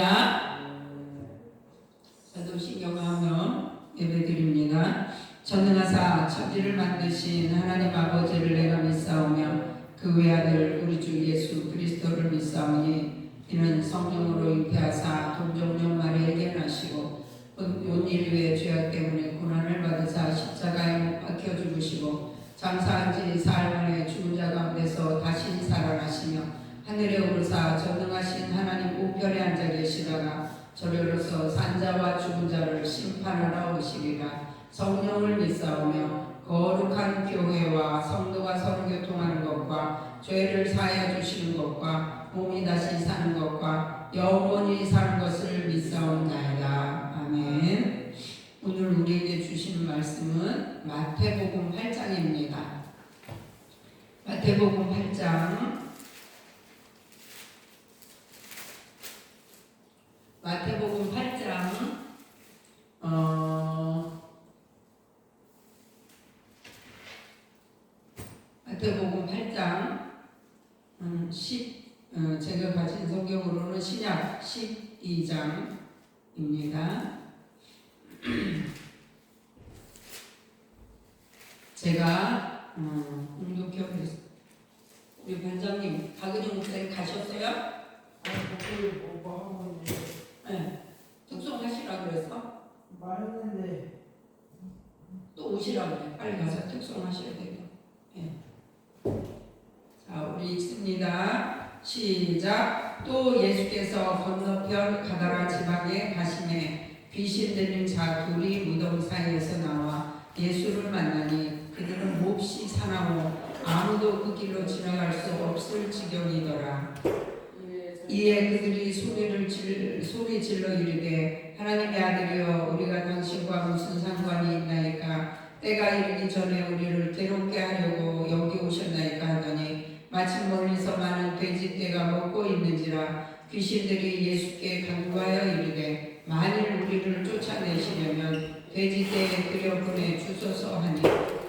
할렐루야. 사도신경하며 예배드립니다. 전능하사 천지를 만드신 하나님 아버지를 내가 믿사오며 그 외아들 우리 주 예수 그리스도를 믿사오니 이는 성령으로 잉태하사 동정녀 마리아에게 나시고 온 인류의 죄악 때문에 고난을 받으사 십자가에 못 박혀 죽으시고 장사한 지 사흘 만에 죽은 자 가운데서 다시 살아나시며 하늘에 오르사 전능하신 하나님 우편에 앉아 계시다가 저리로서 산자와 죽은 자를 심판하러 오시리라. 성령을 믿사오며 거룩한 교회와 성도가 서로 교통하는 것과 죄를 사하여 주시는 것과 몸이 다시 사는 것과 영원히 사는 것을 믿사옵나이다. 아멘. 오늘 우리에게 주시는 말씀은 마태복음 8장입니다. 마태복음 8장 마태복음 8장 마태복음 8장 제가 가진 성경으로는 신약 12장입니다. 제가 공동교회 우리 반장님 박은영 목사님 가셨어요? 네. 특송하시라 그랬어? 말했는데 또 오시라 그래. 빨리 가서 특송하셔야 돼요. 네. 자, 우리 읽습니다. 시작. 또 예수께서 건너편 가다라 지방에 가시매 귀신 들린 자 둘이 무덤 사이에서 나와 예수를 만나니 그들은 몹시 사나워 아무도 그 길로 지나갈 수 없을 지경이더라. 이에 그들이 소리 질러 이르되 하나님의 아들이여 우리가 당신과 무슨 상관이 있나이까 때가 이르기 전에 우리를 괴롭게 하려고 여기 오셨나이까 하더니 마침 멀리서 많은 돼지떼가 먹고 있는지라 귀신들이 예수께 간구하여 이르되 만일 우리를 쫓아내시려면 돼지떼에 들여보내 주소서 하니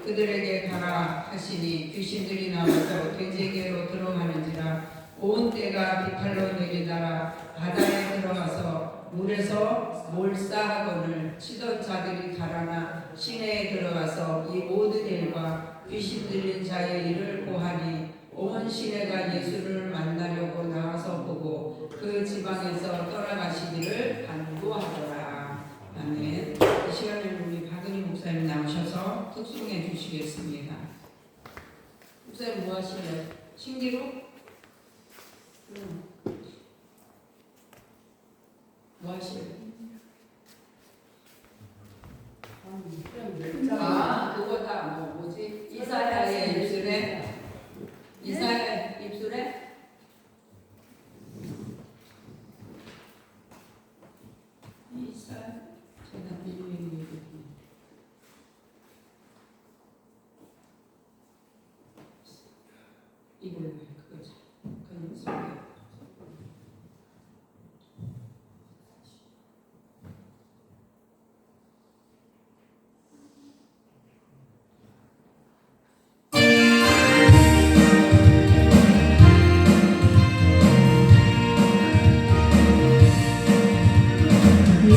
그들에게 가라 하시니 귀신들이 나와서 돼지에게로 들어가는지라 온 떼가 비탈로 내리다가 바다에 들어가서 물에서 몰사하거늘 치던 자들이 달아나 시내에 들어가서 이 모든 일과 귀신 들린 자의 일을 고하니 온 시내가 예수를 만나려고 나와서 보고 그 지방에서 떠나가시기를 간구하더라. 아멘. 이 시간에 우리 박은희 목사님 나오셔서 특송해 주시겠습니다. 목사님 뭐 하실래요? 신기록? 뭐 하실래요? 그거 다 뭐지? 이사야의 입술에 이사야의 입술에 이사야 제가 비밀이 이걸 왜 그거지? 그런 소리. 내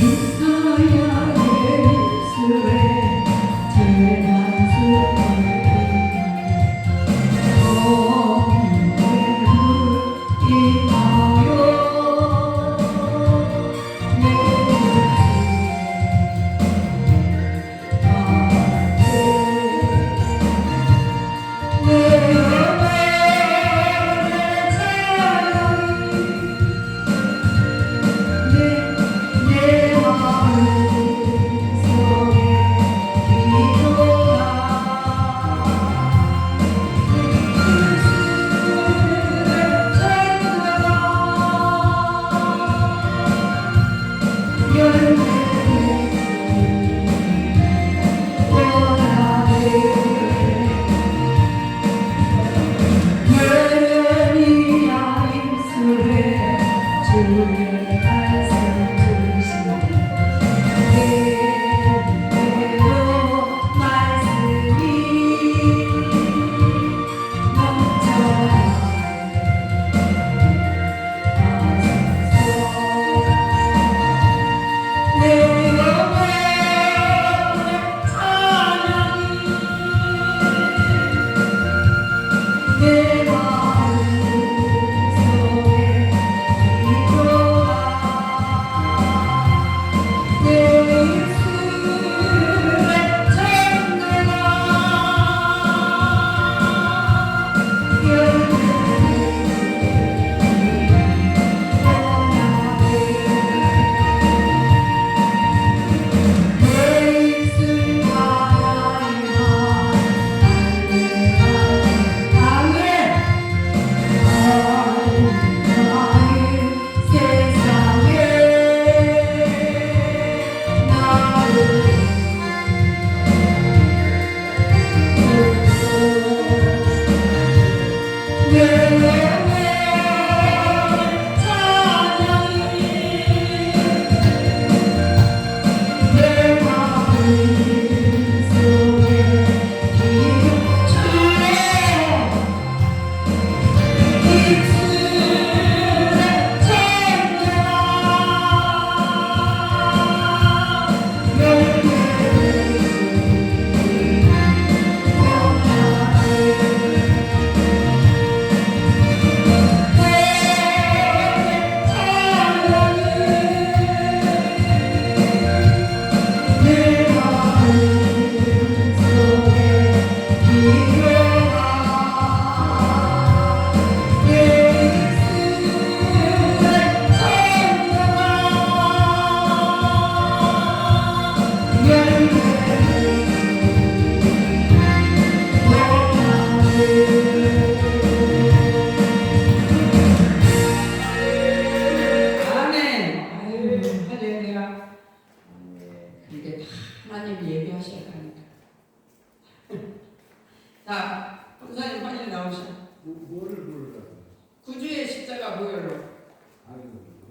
구주의 십자가 모여로.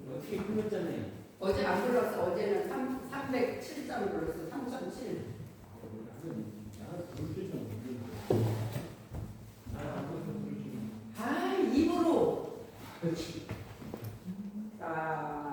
어떻게 끊었잖아요. 어제 안 불렀어. 어제는 307장 불렀어. 307. 아, 입으로. 그렇지. 자.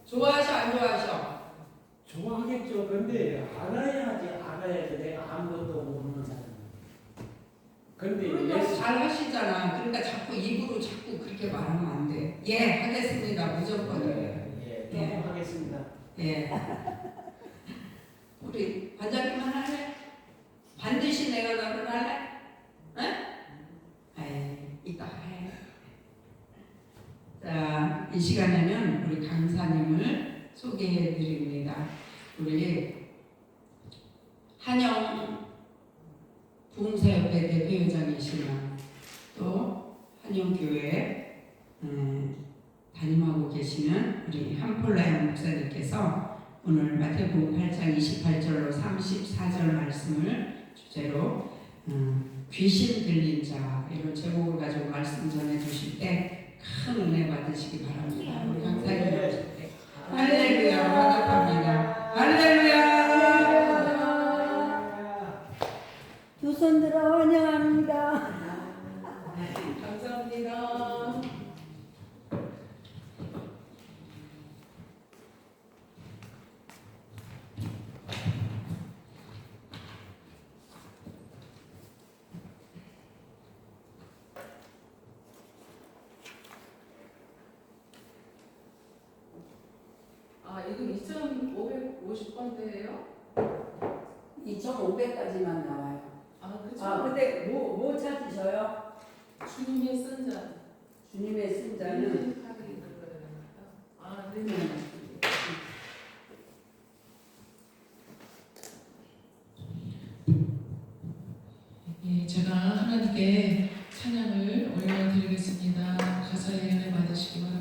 좋아하셔 안 좋아하셔? 좋아하겠죠. 근데 알아야지. 내가 아무것도 모르는 사람. 근데 그러니까 잘 하시잖아. 그러니까 자꾸 입으로 자꾸 그렇게 말하면 안 돼. 예, 하겠습니다. 무조건이에요. 조금 하겠습니다. 예. 우리 관장님만 할래? 반드시 내가 너를 할래? 응? 에이, 이따 해. 자, 이 시간에는 우리 강사님을 소개해 드립니다. 우리 한영 부흥사협회 대표회장이시면 또 한영교회 담임하고 계시는 우리 한폴라영 목사님께서 오늘 마태복음 8장 28절로 34절 말씀을 주제로 귀신 들린 자 이런 제목을 가지고 말씀 전해 주실 때 큰 은혜 받으시기 바랍니다. 우리 강사님 오실 때 할렐루야 화답합니다. 할렐루야. 두 손 들어 환영합니다. 감사합니다. 아, 이건 2550번대예요? 2,500까지만 나와요. 아, 그죠? 아, 근데 뭐 찾으셔요? 주님의 쓴자. 주님의 쓴자는 카드 그거예요. 아, 네. 예, 제가 하나님께 찬양을 올려 기도하겠습니다. 가사의 은혜 받으시기 바랍니다.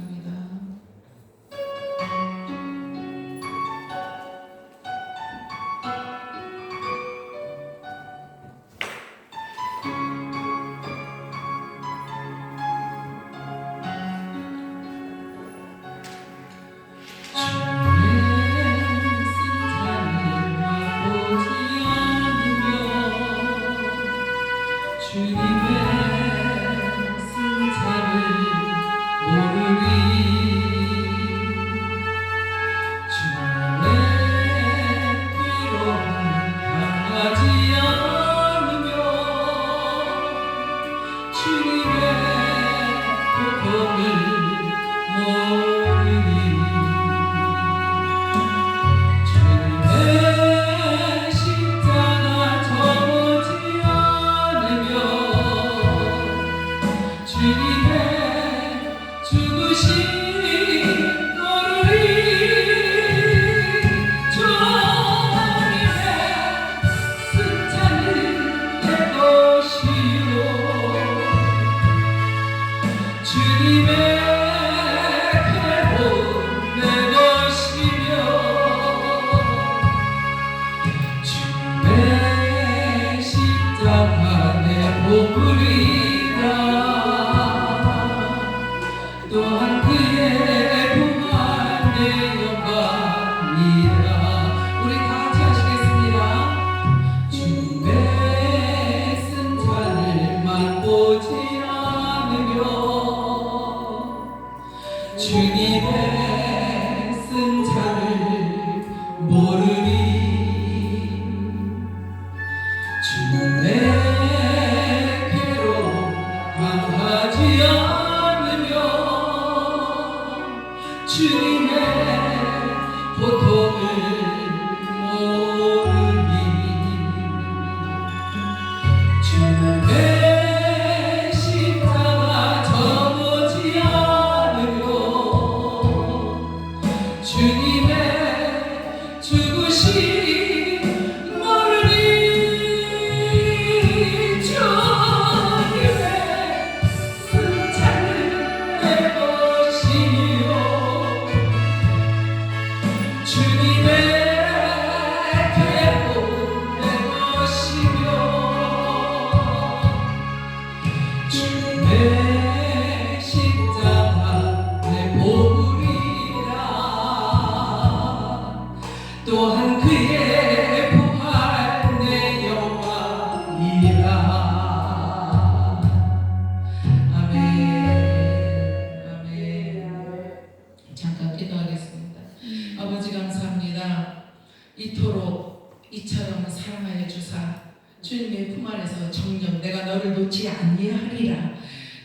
이토록 이처럼 사랑하여 주사 주님의 품 안에서 정녕 내가 너를 놓지 아니하리라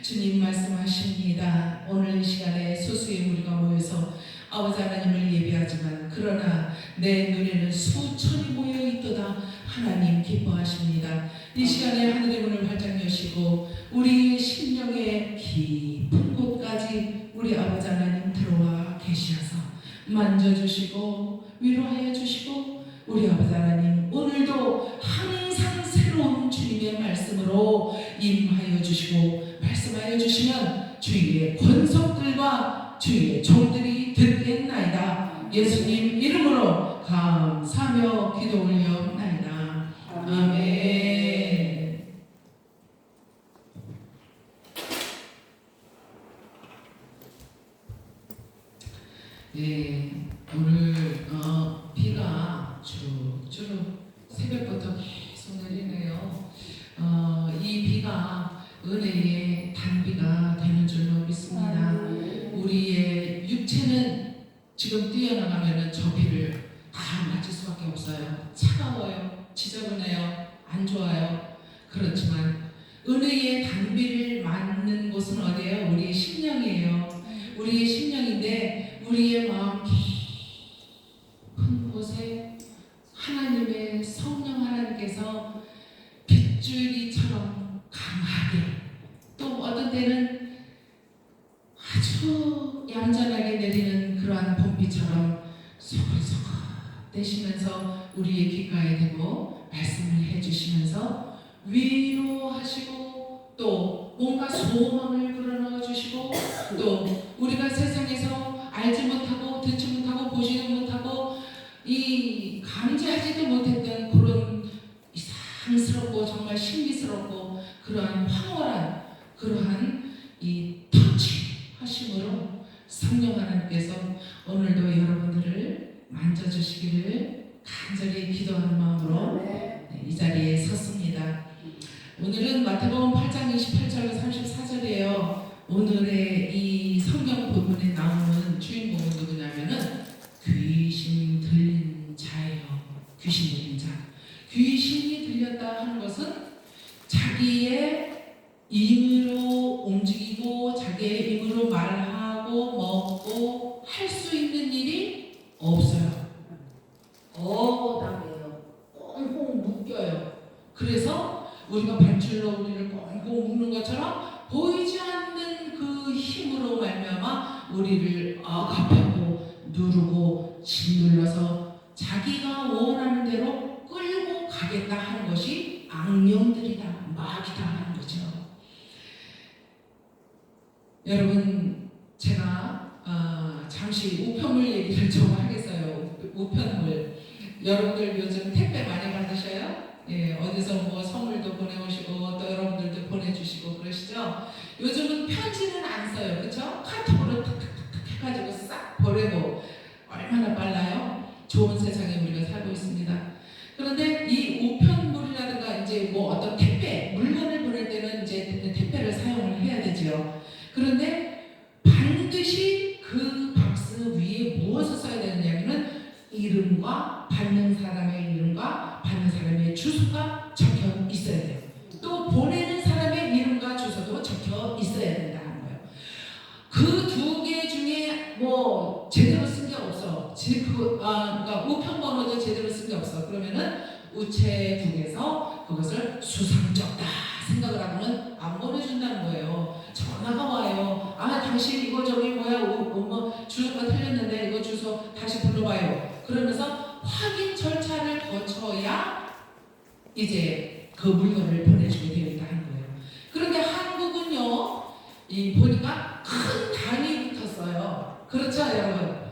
주님 말씀하십니다. 오늘 이 시간에 소수의 무리가 모여서 아버지 하나님을 예배하지만 그러나 내 눈에는 수천이 모여 있도다 하나님 기뻐하십니다. 이 시간에 하늘의 문을 활짝 여시고 우리 심령의 깊은 곳까지 우리 아버지 하나님 들어와 계시어서 만져주시고 위로하여 주시고 우리 아버지 하나님 오늘도 항상 새로운 주님의 말씀으로 임하여 주시고 말씀하여 주시면 주의 권속들과 주의 종들이 듣겠나이다. 예수님 이름으로 감사하며 기도 올려옵나이다. 아멘. 네, 오늘 비가 주룩주룩 새벽부터 계속 내리네요. 이 비가 은혜의 단비가 되는 줄로 믿습니다. 우리의 육체는 지금 뛰어나가면은 저 비를 다 맞을 수밖에 없어요. 차가워요, 지저분해요, 안 좋아요. 그렇지만 은혜의 단비를 맞는 곳은 어디예요? 우리의 심령이에요. 우리의 심령인데 우리의 마음 깊은 곳에 하나님의 성령 하나님께서 빗줄기처럼 강하게 또 어떤 때는 아주 얌전하게 내리는 그러한 봄비처럼 소글소글 내시면서 우리의 귓가에 대고 말씀을 해주시면서 위로하시고 또 뭔가 소망을 불어넣어 주시고 또 우리가 세상에서 알지 못하고 듣지 못하고 보지도 못하고 이 감지하지도 못했던 그런 이상스럽고 정말 신비스럽고 그러한 황홀한 그러한 이 터치하심으로 성령 하나님께서 오늘도 여러분들을 만져주시기를 간절히 기도하는 마음으로 네. 이 자리에 섰습니다. 오늘은 마태복음 8장 28절로 34절이에요. 오늘의 이 성경 본문에 나오는 주인공은 누구냐면은 귀신 들린 자예요. 귀신 들린 자. 귀신이 들렸다 하는 것은 자기의 임의로 움직이고 자기의 임의로 말하고 먹고 할 수 있는 일이 없어요. 어담해요. 꽁꽁 묶여요. 그래서 우리가 밧줄로 우리를 꽁꽁 묶는 것처럼 보이지 않는 그 힘으로 말미암아 우리를 억압하고 누르고 짓눌러서 자기가 원하는 대로 끌고 가겠다 하는 것이 악령들이다, 마귀다 하는 거죠. 여러분, 제가 잠시 우편물 얘기를 좀 하겠어요. 우편물. 여러분들 요즘 택배 많이 받으셔요? 예, 어디서 뭐 선물도 보내오시고 또 여러분들도 보내주시고 그러시죠? 요즘은 편지는 안 써요. 그쵸? 카톡으로 탁탁탁탁 해가지고 싹 보내고 얼마나 빨라요? 좋은 세상에 우리가 살고 있습니다. 그런데 이 우편물이라든가 이제 뭐 어떤 택배, 물건을 보낼 때는 이제 택배를 사용을 해야 되죠. 그런데 반드시 그 박스 위에 무엇을 써야 되느냐면은 이름과 받는 사람의 이름과 받는 사람의 주소가 적혀 있어야 돼요. 또 보내는 사람의 이름과 주소도 적혀 있어야 된다는 거예요. 그 두 개 중에 뭐 제대로 쓴 게 없어. 그러니까 우편 번호도 제대로 쓴 게 없어. 그러면은 우체국에서 그것을 수상쩍다 생각을 하고는 안 보내준다는 거예요. 전화가 와요. 아, 당신 이거 저기 뭐야, 뭐 주소가 틀렸는데 이거 주소 다시 불러봐요. 그러면서 확인 절차를 거쳐야 이제 그 물건을 보내주게 되어 있다는 거예요. 그런데 한국은요, 보니까 큰 단이 붙었어요. 그렇죠, 여러분?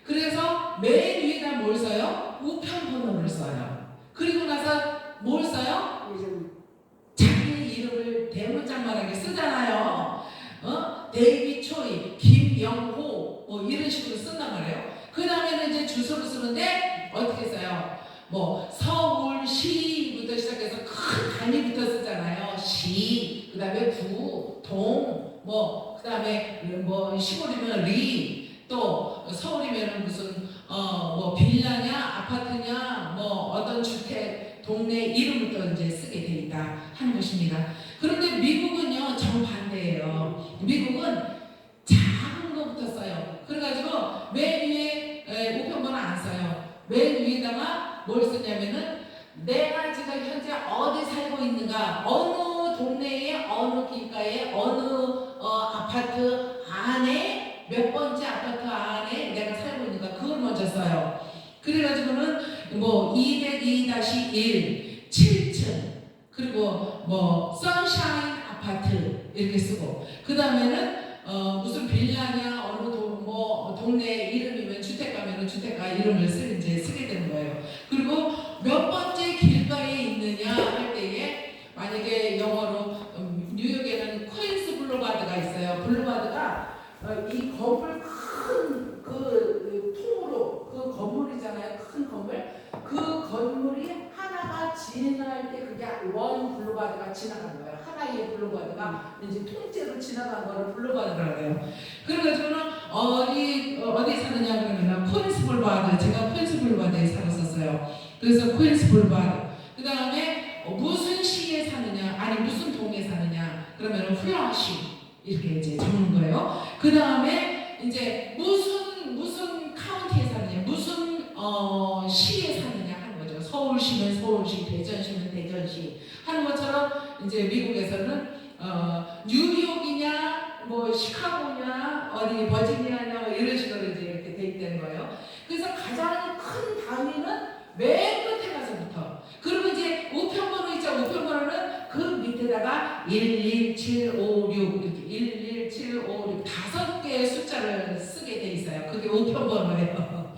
그래서 맨 위에다 뭘 써요? 우편 번호를 써요. 그리고 나서 뭘 써요? 자기 이름을 대문짝만하게 쓰잖아요. 데이비 초이, 김영호 뭐 이런 식으로 쓴단 말이에요. 그 다음에는 이제 주소를 쓰는데 어떻게 써요? 뭐 서울시부터 시작해서 큰 단위 부터 쓰잖아요. 시, 그 다음에 구, 동, 뭐 그 다음에 뭐 시골이면 리, 또 서울이면은 무슨 뭐 빌라냐 아파트냐 뭐 어떤 주택 동네 이름부터 이제 쓰게 돼 있다 하는 것입니다. 그런데 미국은요 정반대예요. 미국은 작은 거부터 써요. 그래가지고 맨 위에 우편번호 안 써요. 맨 위에다가 뭘 쓰냐면은 내가 지금 현재 어디 살고 있는가, 어느 동네에 어느 길가에 어느 아파트 안에 몇 번째 아파트 안에 내가 살고 있는가 그걸 먼저 써요. 그래가지고는 뭐 202-1 7층 그리고 뭐 선샤인 아파트 이렇게 쓰고 그 다음에는 무슨 빌라냐 어느 뭐 동네 이름이면 주택 가면은 주택가 이름을 쓰게 되는 거예요. 그리고 몇 번째 길가에 있느냐 할 때에 만약에 영어로 뉴욕에는 퀸스 블루바드가 있어요. 블루바드가 이 건물 큰 그 통으로 그 건물이잖아요. 큰 건물. 그 건물이 하나가 지나갈 때 그게 원 블루바드가 지나간 거예요. 하나의 블루바드가 이제 통째로 지나간 거를 블루바드라고 해요. 그래가지고는 어디 사느냐 그러면 퀸스 블루바드, 제가 퀸스 블루바드에 살았었어요. 그래서 퀸스 블루바드. 그 다음에 무슨 시에 사느냐, 아니 무슨 동에 사느냐 그러면 플라시 이렇게 이제 적는 거예요. 그 다음에 이제 무슨 카운티에 사느냐, 무슨 시에 사느냐 하는 거죠. 서울시면 서울시, 대전시면 대전시 하는 것처럼 이제 미국에서는 뉴욕이냐, 뭐 시카고냐, 어디 버지니아냐 뭐 이런 식으로 이제 이렇게 돼 있다는 거예요. 그래서 가장 큰 단위는 맨 끝에 가서부터. 그리고 이제 우편번호 있죠. 우편번호는 그 밑에다가 11756 이렇게 우편번호예요.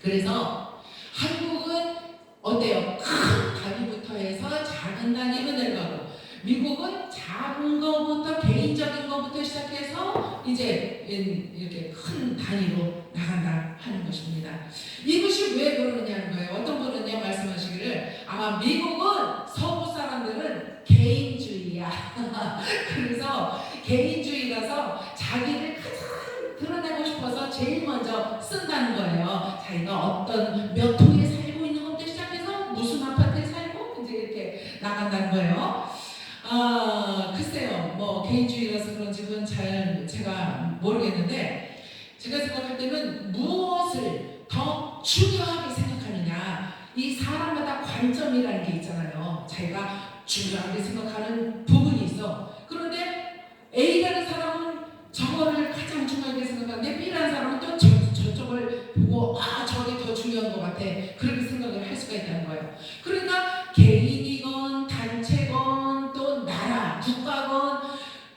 그래서 한국은 어때요? 큰 단위부터 해서 작은 단위로 내려가고, 미국은 작은 거부터 개인적인 거부터 시작해서 이제 이렇게 큰 단위로 나간다 하는 것입니다. 이것이 왜 그러느냐는 거예요. 어떤 분은요 말씀하시기를 아마 미국은 서부 사람들은 개인주의야. 그래서 개인주의라서 자기를 가장 드러내고 싶어서 제일 먼저 쓴다는 거예요. 자기가 어떤 몇 호에 살고 있는 것부터 시작해서 무슨 아파트에 살고 이제 이렇게 나간다는 거예요. 글쎄요, 뭐 개인주의라서 그런지 그건 잘 제가 모르겠는데, 제가 생각할 때는 무엇을 더 중요하게 생각하느냐, 이 사람마다 관점이라는 게 있잖아요. 자기가 중요하게 생각하는 부분이 있어. 그런데 A라는 사람은 저거를 가장 중요하게 생각하는데 B라는 사람은 또 저쪽을 보고 저게 더 중요한 것 같아, 그렇게 생각을 할 수가 있다는 거예요. 그러니까 개인이건 단체건 또 나라, 국가건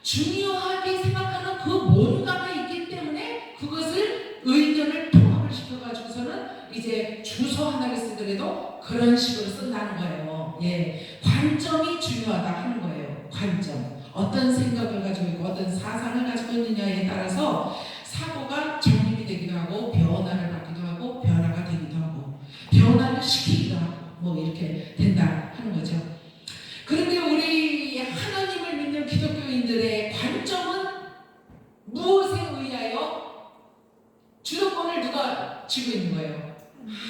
중요하게 생각하는 그 뭔가가 있기 때문에 그것을 의견을 통합을 시켜가지고서는 이제 주소 하나를 쓰더라도 그런 식으로 쓴다는 거예요. 예, 관점이 중요하다 하는 거예요. 관점. 어떤 생각을 가지고 있고 어떤 사상을 가지고 있느냐에 따라서 사고가 정립이 되기도 하고 변화를 받기도 하고 변화가 되기도 하고 변화를 시키기도 하고 뭐 이렇게 된다 하는 거죠. 그런데 우리 하나님을 믿는 기독교인들의 관점은 무엇에 의하여 주도권을 누가 쥐고 있는 거예요?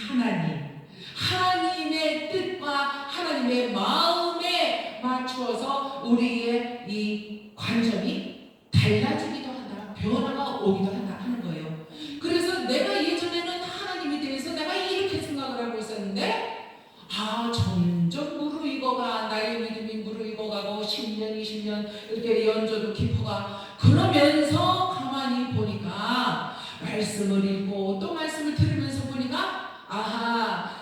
하나님. 하나님의 뜻과 하나님의 마음에 맞추어서 우리의 이 관점이 달라지기도 한다, 변화가 오기도 한다 하는 거예요. 그래서 내가 예전에는 하나님에 대해서 내가 이렇게 생각을 하고 있었는데 점점 무르익어가, 나의 믿음이 무르익어가고 10년, 20년 이렇게 연조도 깊어가. 그러면서 가만히 보니까 말씀을 읽고 또 말씀을 들으면서 보니까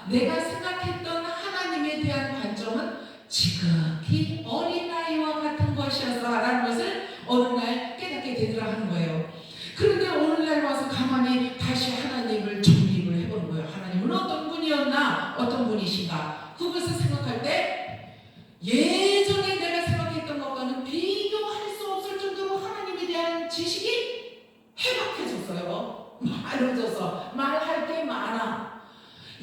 내가 생각했던 하나님에 대한 관점은 지극히 어린아이와 같은 것이었어 라는 것을 어느 날 깨닫게 되더라 하는 거예요. 그런데 오늘날 와서 가만히 다시 하나님을 정립을 해보는 거예요. 하나님은 어떤 분이었나, 어떤 분이신가, 그것을 생각할 때 예전에 내가 생각했던 것과는 비교할 수 없을 정도로 하나님에 대한 지식이 해박해졌어요. 많아져서 말할 게 많아.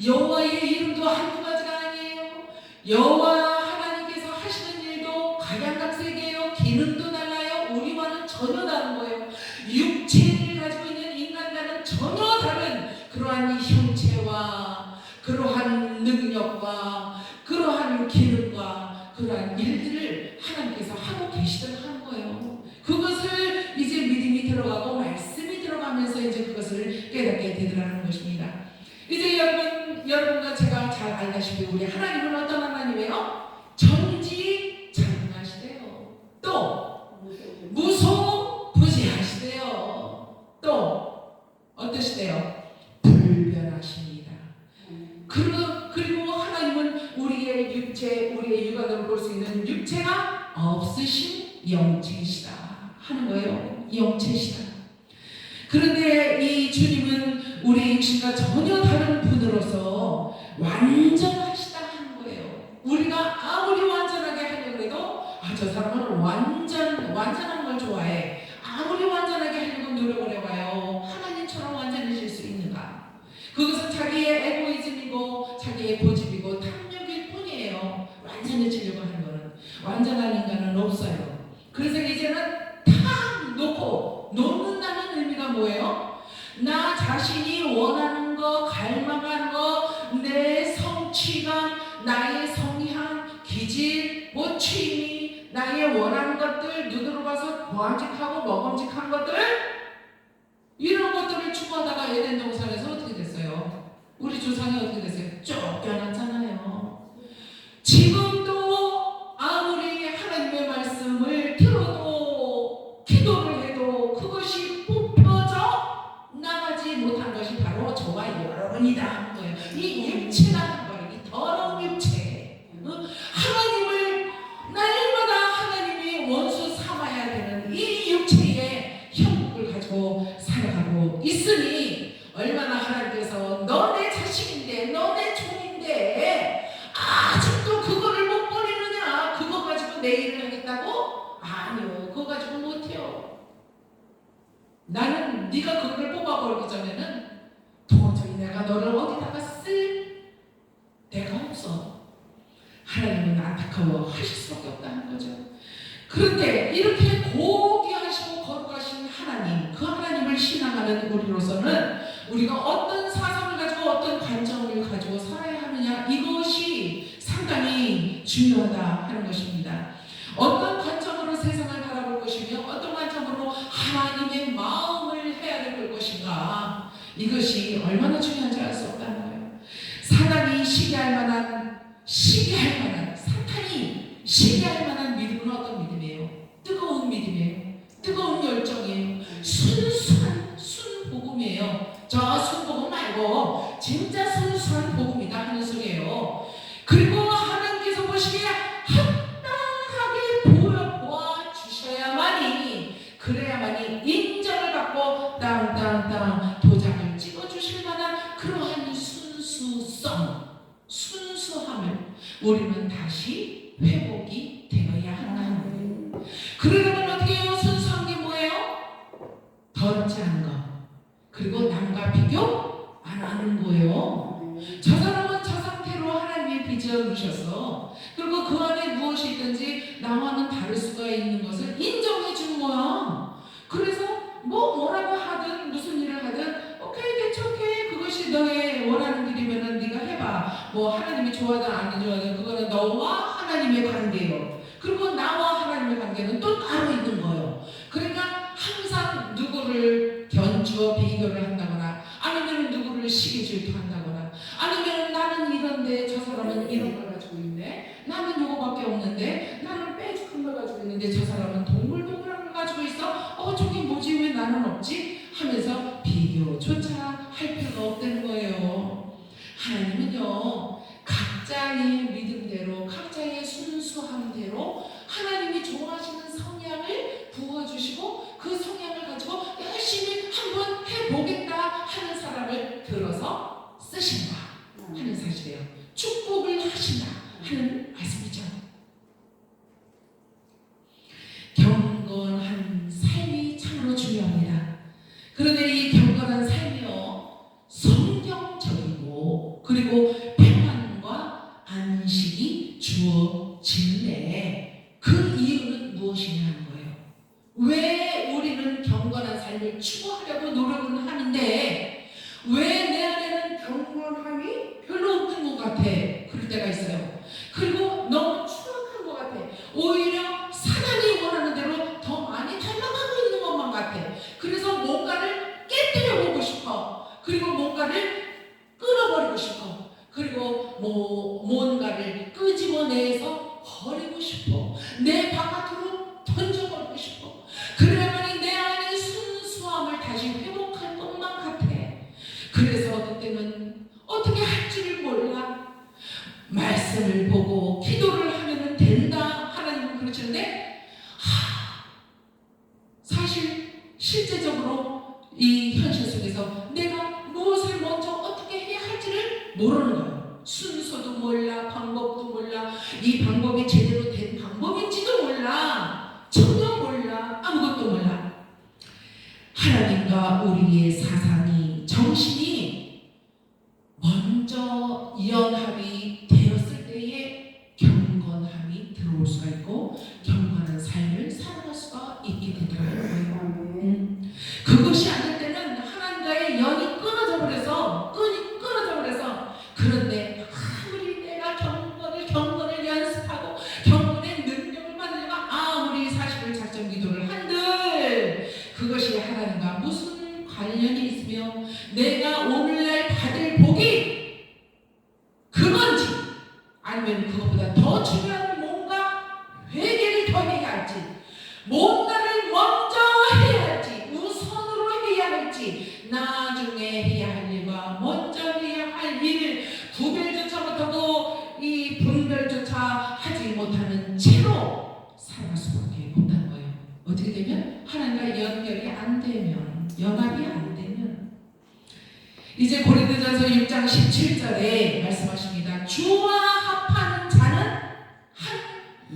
여호와의 이름도 한두 가지가 아니에요. 여호와 하나님께서 하시는 일도 각양각색이에요. 기능도 달라요. 우리와는 전혀 다른 거예요. 육체를 가지고 있는 인간과는 전혀 다른 그러한 형체와 그러한 능력과 그러한 기능과 그러한 일들을 하나님께서 하고 계시더라는 거예요. 그것을 이제 믿음이 들어가고 말씀이 들어가면서 이제 그것을 깨닫게 되더라는 것입니다. 이제 여러분과 제가 잘 알다시피 우리 하나님은 어떤 하나님이에요? 전지전능하시대요. 또 무소부지하시대요. 또 어떠시대요? 불변하십니다. 그리고 하나님은 우리의 육체, 우리의 육안으로 볼 수 있는 육체가 없으신 영체시다 하는 거예요. 영체시다. 그런데 이 주님은 우리 육신과 전혀 다른 분으로서 완전하시다 하는 거예요. 우리가 아무리 완전하게 하려고 해도 저 사람은 완전한 걸 좋아해. 아무리 완전하게 하려고 노력을 해봐요. 하나님처럼 완전해질 수 있는가? 그것은 자기의 에고이즘이고 자기의 고집이고 탐욕일 뿐이에요. 완전해지려고 하는 거는. 완전한 인간은 없어요. 그래서 이제는 탁 놓는다는 의미가 뭐예요? 나 자신이 원하는 거, 갈망하는 거, 내 성취감, 나의 성향, 기질, 뭐 취미, 나의 원하는 것들, 눈으로 봐서 보암직하고 먹음직한 것들, 이런 것들을 추구하다가 에덴 동산에서 어떻게 됐어요? 우리 조상이 어떻게 됐어요? 쫓겨났잖아요. 지금도 아무리 하나님의 말씀을 들어도 기도를 해도 그것이 뽑혀져 나가지 못한 것이 바로 저와 여러분이다 하는 거예요. 이 육체라는 거예요. 이 더러운 육체. 하나님을 날마다 하나님이 원수 삼아야 되는 이 육체의 형국을 가지고 살아가고 있으니 얼마나 하나님께서 너 내 자식인데 너 내 종인데 아직도 그거를 못 버리느냐? 그거 가지고 내 일을 하겠다고? 아니요, 그거 가지고 못해요. 나는 네가 그거를 뽑아버리기 전에는 도저히 내가 너를 어디다가 쓸 데가 없어. 하나님은 안타까워 하실 수밖에 없다는 거죠. 그런데 이렇게 고귀하시고 거룩하신 하나님, 그 하나님을 신앙하는 우리로서는 우리가 어떤 사상을 가지고 어떤 관점을 가지고 살아야 하느냐, 이것이 상당히 중요하다 하는 것입니다. 어떤 관점으로 세상을 바라볼 것이며 어떤 관점으로 하나님의 마음을 헤아릴 것인가, 이것이 얼마나 중요한지 알 수 없다는 거예요. 사단이 시기할 만한 사탄이 시기할 만한 믿음은 어떤 믿음이에요? 뜨거운 믿음이에요. 뜨거운 열정이에요. 순수한 순복음이에요. 저 순복음 말고 진짜 순수한 복음이다 하는 소리예요. 그리고 하나님께서 보시기에 합당하게 보아 주셔야만이, 그래야만이 인정을 받고 땅땅땅 도장을 찍어주실 만한 그러한 순수함을 우리는 다시 회복이 되어야 한다는 거예요. 그러려면 어떻게 해요? 순수한 게 뭐예요? 더럽지 않은 거, 그리고 남과 비교 안 하는 거예요. 저 사람은 저 상태로 하나님이 빚어 주셔서, 그리고 그 안에 무엇이 있든지 나와는 다를 수가 있는 것을 인정해 주는 거야. 그래서 뭐라고 하든 무슨 일을 하든 오케이, 대척해, 그것이 너의 원하는 길이면은 네가 해봐. 뭐 하나님이 좋아하든 안 좋아하든 그거는 너와 하나님의 관계예요. 그리고 나와 하나님의 관계는 또 따로 있는 거예요. 그러니까 항상 누구를 견주어 비교를 한다거나, 아니면 누구를 시기 질투한다거나, 아니면 나는 이런데 저 사람은 이런 걸 가지고 있네, 나는 요거밖에 없는데, 나는 빼죽한 걸 가지고 있는데 저 사람은 동글동글한 걸 가지고 있어, 저게 뭐지, 왜 나는 없지 하면서 비교조차 할 필요가 없다는 거예요. 하나님은요, 각자의 믿음대로, 각자의 순수함대로 하나님이 좋아하시는 성향을 부어주시고, 그 성향을 가지고 열심히 한번 해보겠다 하는 사람을 들어서 쓰신다 하는 사실이에요. 축복을 하신다 하는 말씀이죠. 경건한 삶이 참으로 중요합니다. 그런데 이 경건한 삶이요, 성경적이고 그리고 평안과 안식이 주어지는데, 그 이유는 무엇이냐 하는 거예요. 왜 우리는 경건한 삶을 추구하려고 노력은 하는데 왜 내 안에는 경건함이 별로 없는 것 같아? 그럴 때가 있어요. 그리고 너무 추악한 것 같아. 오히려 사단이 원하는 대로 더 많이 닮아가고 있는 것만 같아. 그래서 뭔가를 깨뜨려 보고 싶어. 그리고 뭔가를 끊어버리고 싶어. 그리고 뭔가를 끄집어내서 버리고 싶어. 내 바깥으로 던져버리고 싶어. 그래야만이 내 안의 순수함을 다시 회복할 것만 같아. 그래서 어떤 때는 어떻게 할 줄을 몰라. 말씀을 보고 기도를 하면 된다 하나님은 그러시는데, 사실 실제적으로 이 현실 속에서 내가 무엇을 먼저 어떻게 해야 할지를 모르는 거예요. 순서도 몰라, 방법도 몰라, 이 방법이 제대로 된 방법인지도 몰라, 전혀 몰라, 아무것도 몰라. 하나님과 우리의 사상이, 정신이 먼저 연합이 되었을 때에 경건함이 들어올 수가 있고 경건한 삶을 살아갈 수가 있게 되더라고요. 그것이 안 될 때는 하나님과의 연이 끊어져 버려서 그런데 아무리 내가 경건을 연습하고 경건의 능력을 받으려고 아무리 40일 작전 기도를 한들 그것이 하나님과 무슨 관련이 있으며 내가 오늘날 받을 복이 그건지, 아니면 그것보다 더 중요한 뭔가 회개를 더 해야 할지, 뭔가를 먼저 해야 할지, 우선으로 해야 할지, 나중에 해야 할 일과 먼저 해야 할 일을 구별조차 못하고 이 분별조차 하지 못하는 채로 살아갈 수밖에 없다는 거예요. 어떻게 되면? 하나님과 연결이 안 되면, 연합이 안 되면. 이제 고린도전서 6장 17절에 말씀하십니다. 주와 합하는 자는 한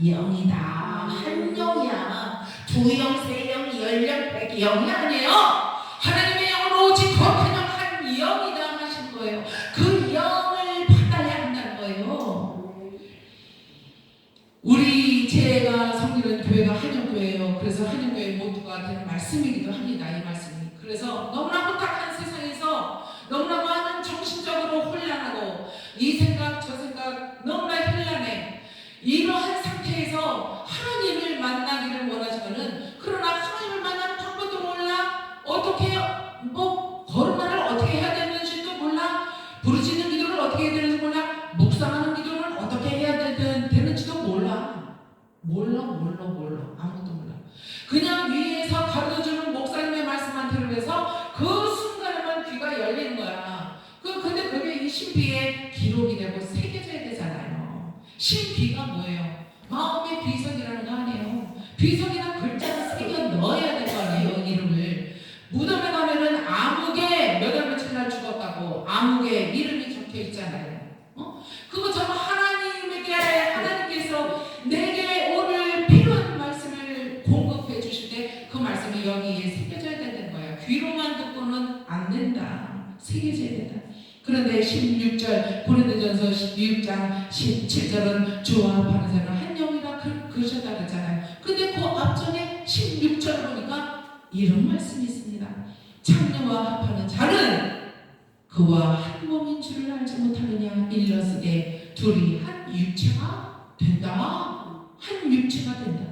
영이다. 한 영이야. 두 영, 세 영, 열 영, 백 영이 아니에요. 하나님의 영은 오직 거룩한 영, 한 영이다 하신 거예요. 그 영을 받아야 한다는 거예요. 우리 제가 섬기는 교회가 한영교회예요. 그래서 한영교회 모두가 되는 말씀이기도 합니다. 이 말씀이. 그래서 너무나 혼탁한 세상에서 너무나 많은 정신적으로 혼란하고 이 생각 저 생각 너무나 현란해. 이러한 상태에서 하나님을 만나기를 원하지만은 그러나 하나님을 만나는 방법도 몰라. 어떻게 거룩말을 어떻게 해야 되는지도 몰라. 부르짖는 기도를 어떻게 해야 되는지 몰라. 묵상하는 기도를 어떻게 해야 되는지도 몰라. 몰라. 아무것도 몰라. 그냥 위에서 가르쳐주는 목사님의 말씀만 들으면서 그 순간에만 귀가 열리는 거야. 근데 그게 이 신비의 기록이 되고 새겨져야 되잖아요. 신비가 뭐예요? 마음의 비석이라는 거 아니에요. 비석이나 글자를 새겨 넣어야 될 거 아니에요. 이름을. 무덤에 가면은 아무개 몇 월 며칠 날 죽었다고 아무개 이름이 적혀 있잖아요. 그것처럼 하나님께서 내게 오늘 필요한 말씀을 공급해 주실 때 그 말씀이 여기에 새겨져야 되는 거예요. 귀로만 듣고는 안 된다. 새겨져야 된다. 그런데 16절 고린도전서 6장 17절은 주와 합하는 자는 한 영이라 그러셨다 그랬잖아요. 근데 그 앞전에 16절 보니까 이런 말씀이 있습니다. 창녀와 합하는 자는 그와 한 몸인 줄을 알지 못하느냐. 일러스되 둘이 한 육체가 된다. 한 육체가 된다.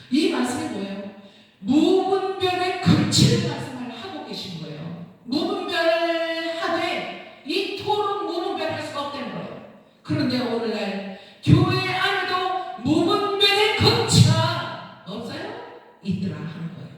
이 말씀이 뭐예요? 무분별의 극치를 말씀을 하고 계신 거예요. 무분별하되 이토록 무분별할 수가 없다는 거예요. 그런데 오늘날 교회 안에도 무분별의 극치가 없어요? 있더라 하는 거예요.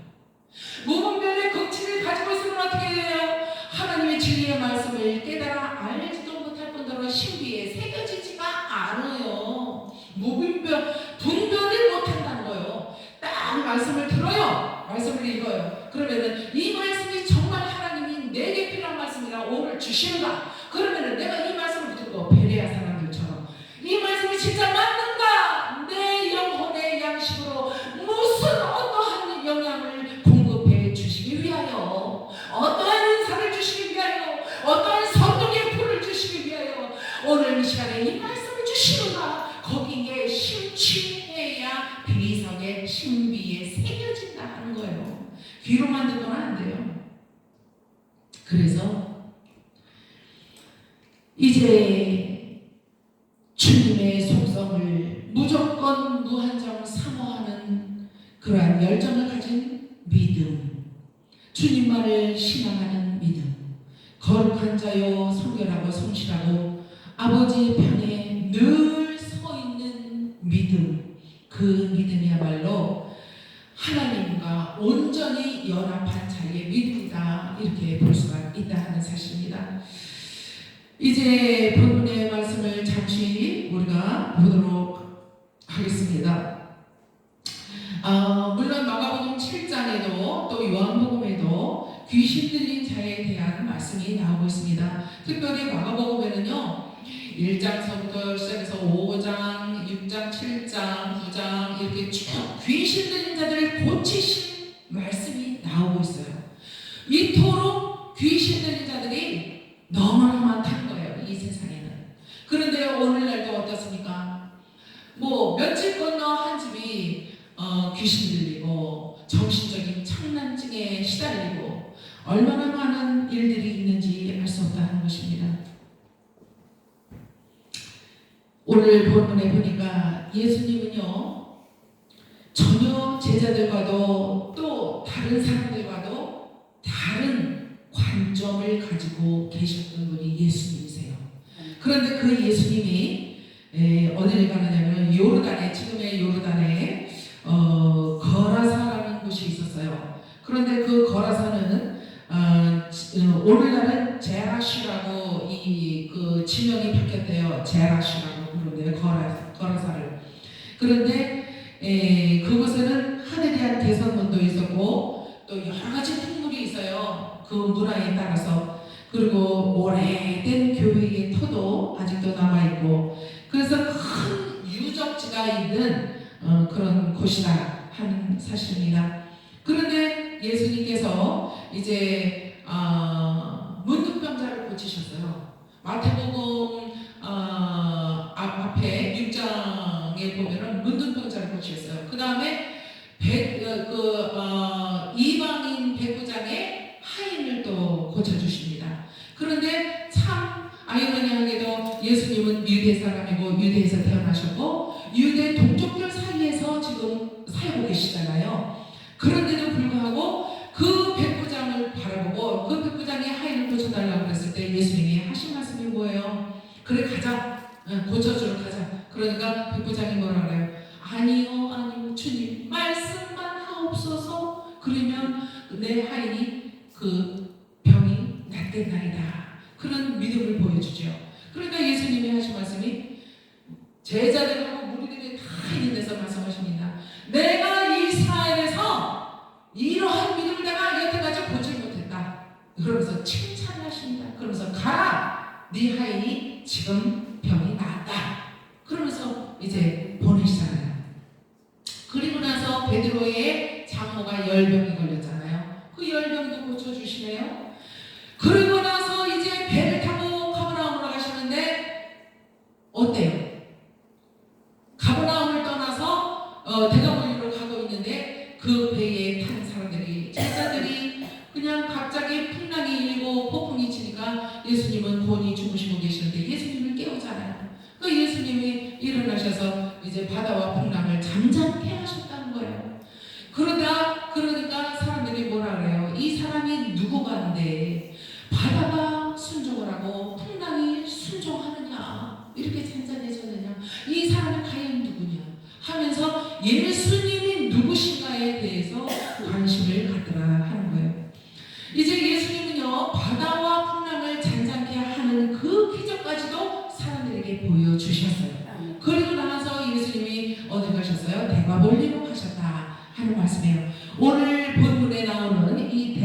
무분별의 극치를 가지고 있으면 어떻게 돼요? 하나님의 진리의 말씀을 깨달아 알지도 못할 뿐더러 신비에 새겨지지가 않아요. 분별을 못한다는 거예요. 딱 말씀을 들어요. 말씀을 읽어요. 그러면은 이 말씀이 정말 하나님이 내게 필요한 말씀이라 오늘 주시는가? 그러면은 내가 이 말씀을 듣고 베레아 사람들처럼 이 말씀이 진짜 맞는가? 내 영혼의 양식으로 무슨 어떠한 영향을 공급해 주시기 위하여, 어떠한 은사를 주시기 위하여, 어떠한 성령의 불을 주시기 위하여 오늘 이 시간에 이 말씀을 주시는가? 거기에 심취해야 비석의 신비에 새겨진다 하는 거예요. 귀로만 듣고는 안 돼요. 그래서 이제 주님의 속성을 무조건 무한정 사모하는 그러한 열정을 가진 믿음, 주님만을 신앙하는 믿음, 거룩한 자요 성결하고 성실하고 아버지 편에 늘 서 있는 믿음, 그 믿음이야말로 하나님과 온전히 연합한 자의 믿음이다, 이렇게 볼 수가 있다 하는 사실입니다. 이제 본문의 말씀을 잠시 우리가 보도록 하겠습니다. 물론 마가복음 7장에도 또 요한복음에도 귀신 들린 자에 대한 말씀이 나오고 있습니다. 특별히 마가복음에는요 1장서부터 시작해서 5장, 6장, 7장, 9장 이렇게 쭉 귀신 들린 자들을 고치신 말씀이 나오고 있어요. 이토록 귀신 들린 자들이 너무나 많다는 거예요, 이 세상에는. 그런데 오늘날도 어떻습니까? 며칠 건너 한 집이 귀신 들리고 정신적인 착란증에 시달리고 얼마나 많은 일들이 있는지 알 수 없다는 것입니다. 오늘 본문에 보니까 예수님은요 전혀 제자들과도 또 다른 사람들과도 다른 관점을 가지고 계셨던 분이 예수님이세요. 그런데 그 예수님이 어디를 가느냐면 요르단에, 지금의 요르단에 거라사라는 곳이 있었어요. 그런데 그 거라사는 오늘날은 제라시라고 그 지명이 바뀌었대요. 제라시라고 부르는데요, 거라사를. 그런데 그곳에는 하늘에 대한 개선문도 있었고 또 여러 가지 풍물이 있어요. 그 문화에 따라서. 그리고 오래된 교회의 터도 아직도 남아있고 그래서 큰 유적지가 있는 그런 곳이다 하는 사실입니다. 그런데 예수님께서 이제 문둥병자를 고치셨어요. 마태복음 앞에 6장에 보면은 문둥병자를 고치셨어요. 그 다음에 이방인 백부장의 하인을 또 고쳐주십니다. 그런데 참 아이러니하게도 예수님은 유대 사람이고 유대에서 태어나셨고 유대 동족들 사이에서 지금 살고 계시잖아요. 그런데도 불구하고 그 백부장을 바라보고 그 백부장의 하인을 고쳐달라고 그랬을 때 예수님이 하신 말씀이 뭐예요? 그래 가자. 고쳐주러 가자. 그러니까 백부장이 뭐라 그래요? 아니요 주님 말씀만 하옵소서. 그러면 내 하인이 그 병이 낫겠나이다. 그런 믿음을 보여주죠. 그러니까 예수님이 하신 말씀이 제자들하고 무리들이 다 있는 데서 말씀하십니다. 내가 이스라엘에서 이러한 믿음을 내가 여태까지 보지 못했다. 그러면서 칭찬을 하십니다. 그러면서 가라. 네 하인이 지금 병이 나았다. 그러면서 이제 보내시잖아요. 그리고 나서 베드로의 장모가 열병이 걸렸잖아요. 그 열병도 고쳐주시네요. 그리고 나서 이제 배를 타고 가버나움으로 가시는데 어때요? 가버나움을 떠나서 대가볼리로 가고 있는데 그 배에 탄 사람들이 제자들이 그냥 갑자기 풍랑이 일고 폭풍이 치니까 예수님은 곤히 주무시고 계시는데 예수님을 깨우잖아요. 그 예수님이 일어나셔서 이제 바다와 풍랑을 잠잠케 하셨다는 거예요. 그러니까 사람들이 뭐라 그래요? 이 사람이 누구간데 바다가 순종을 하고 풍랑이 순종하느냐, 이렇게 잔잔해졌느냐, 이 사람이 과연 누구냐 하면서 예수님이 누구신가에 대해서 관심을 갖더라 하는 거예요. 이제 예수님은요 바다와 풍랑을 잔잔케 하는 그 기적까지도 사람들에게 보여주셨어요. 그리고 나서 예수님이 어디 가셨어요? 대가볼리로 가셨다 하는 말씀이에요. 오늘 본문에 나오는 이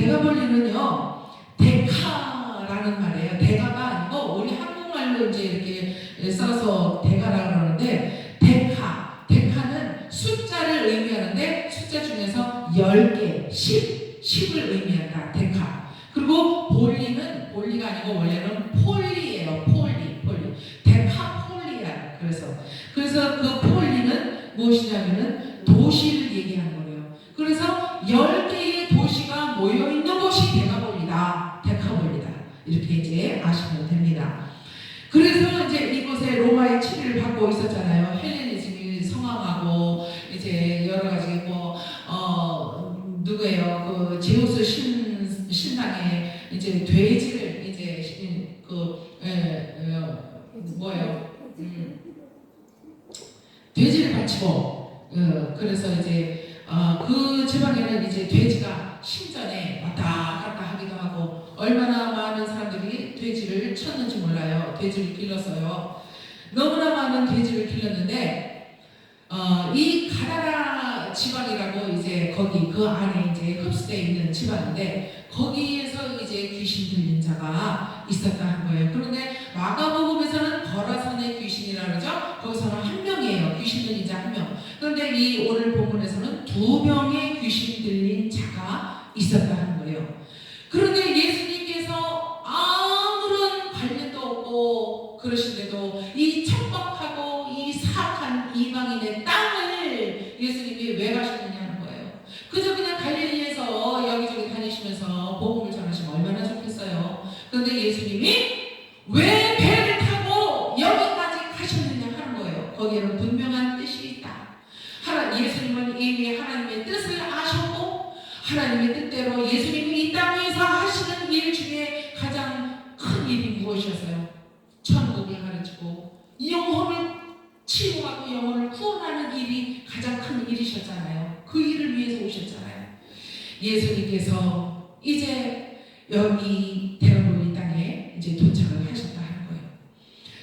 대가볼리는요 대카라는 말이에요. 대가가 아니고 우리 한국말로 이제 이렇게 써서 대가라고 그러는데 대카는 숫자를 의미하는데 숫자 중에서 10개, 10을 의미한다. 대카. 그리고 볼리가 아니고 원래는 폴리예요. 폴리. 데카폴리야. 그래서 그 폴리는 무엇이냐면은 도시를 얘기하는 거예요. 그래서 10개의 도시가 모여 있는 곳이 데카볼리다. 이렇게 이제 아시면 됩니다. 그래서 이제 이곳에 로마의 치리를 받고 있었잖아요. 헬레니즘이 성황하고 이제 여러 가지 누구예요? 그 제우스 신당에 이제 돼지를 이제 돼지를 바치고 그래서 이제 그 지방에는 이제 돼지가 신전에 왔다 갔다 하기도 하고 얼마나 많은 사람들이 돼지를 쳤는지 몰라요. 돼지를 길렀어요. 너무나 많은 돼지를 길렀는데 이 가다라 지방이라고 이제 거기 그 안에 이제 흡수되어 있는 지방인데 거기에서 이제 귀신 들린 자가 있었다 한 거예요. 그런데 마가복음에서는 거라선의 귀신이라 그러죠. 거기서는 한 명이에요. 귀신 들린 자 한 명. 그런데 이 오늘 본문에서는 2명의 귀신 들린 자가 있었다 하는 거예요. 그런데 예수님께서 아무런 관련도 없고 그러신데도 이 척박하고 이 사악한 이방인의 땅을 예수님이 왜 가셨느냐는 거예요. 그저 그냥 갈릴리에서 여기저기 다니시면서 복음을 전하시면 얼마나 좋겠어요. 그런데 예수님이 왜 배를 타고 여기까지 가셨느냐 하는 거예요. 거기에는 분명한 뜻이 있다. 예수님은 이미 하나님의 뜻을 아셨고 하나님의 뜻대로 예수님이 이 땅에서 하시는 일 중에 가장 큰 일이 무엇이었어요? 천국을 가르치고 영혼을 치유하고 영혼을 구원하는 일이 가장 큰 일이셨잖아요. 그 일을 위해서 오셨잖아요. 예수님께서 이제 여기 대가볼리 땅에 이제 도착을 하셨다 하는 거예요.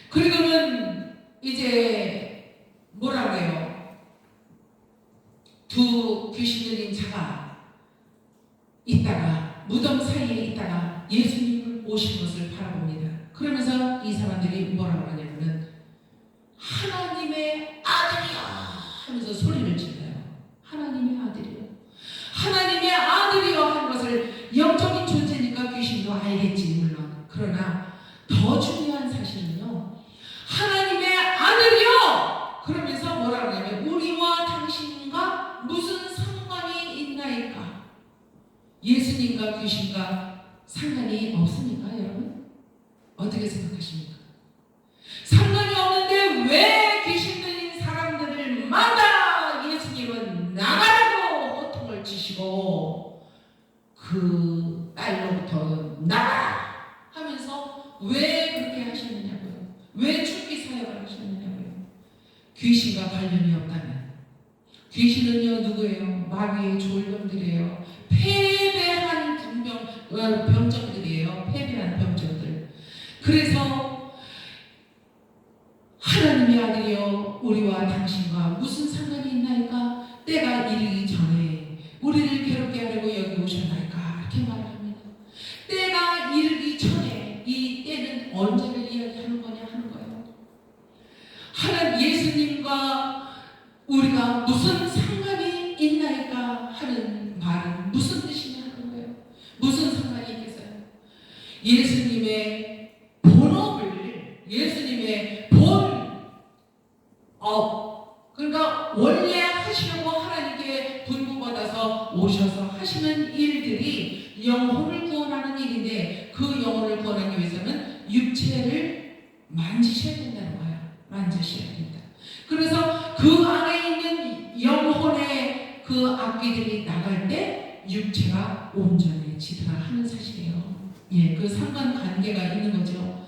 그리고는 이제 뭐라 그래요? 두 귀신 들린 자가 있다가 무덤 사이에 있다가 예수님을 오신 것을 바라봅니다. 그러면서 이 사람들이 뭐라고 하냐면은 하나님의 아들이야 하면서 소리를 질러요. 하나님의 아들이요. 하나님의 아들이요 하는 것을 영적인 존재니까 귀신도 알겠지 물론. 그러나 더 중요한 사실은요. 하나님의 아들이요. 그러면서 뭐라고 하냐면 우리와 당신과 무슨 상관이 있나이까. 예수님과 귀신과 상관이 없습니까 여러분? 어떻게 생각하십니까? 상관이 없는데 왜 귀신 들린 사람들을 마다 예수님은 나가라고 호통을 치시고 그 딸로부터 나가라 하면서 왜 그렇게 하셨느냐고요? 왜 죽기 사역을 하셨느냐고요? 귀신과 관련이 없다면 귀신은요 누구예요? 마귀의 졸병들이에요. 패배한 병정들이에요. 패배한 병정들. 그래서 하나님의 아들이여 우리와 당신과 무슨 상관이 있나이까? 때가 이르기 전에 우리를 괴롭게 하려고 여기 오셨나이까? 이렇게 말을 합니다. 때가 이르기 전에 이 때는 언제를 이야기하는 거냐 하는 거예요. 하나님 예수님과 우리가 무슨 상관이 있나이까 하는 말은 무슨 뜻이냐 하는 거예요. 무슨 상관이 있겠어요? 예수님의 본업을 예수님의 본업 그러니까 원래 하시려고 하나님께 분부받아서 오셔서 하시는 일들이 영혼을 구원하는 일인데 그 영혼을 구원하기 위해서는 육체를 만지셔야 된다는 거예요. 만지셔야 된다. 그래서 그 안에 있는 영혼의 그 악기들이 나갈 때 육체가 온전해지더라 하는 사실이에요. 예, 그 상관관계가 있는 거죠.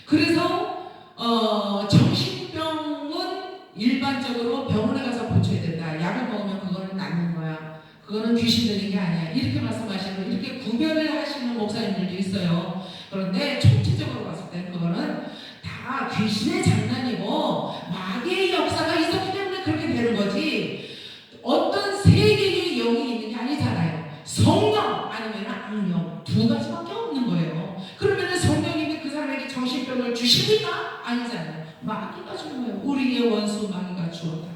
그래서 정신병은 일반적으로 병원에 가서 고쳐야 된다. 약을 먹으면 그거는 낫는 거야. 그거는 귀신 들린 게 아니야. 이렇게 말씀하시고 이렇게 구별을 하시는 목사님들도 있어요. 그런데 총체적으로 봤을 때 그거는 다 귀신의 장난이고 마귀의 역사가 있었기 때문에 그렇게 되는 거지 어떤 세계의 영이 있는 게 아니잖아요. 성령 아니면 악령 두 가지밖에 없는 거예요. 그러면 성령님이 그 사람에게 정신병을 주십니까? 아니잖아요. 마귀가 주는 거예요. 우리의 원수 마귀가 주었다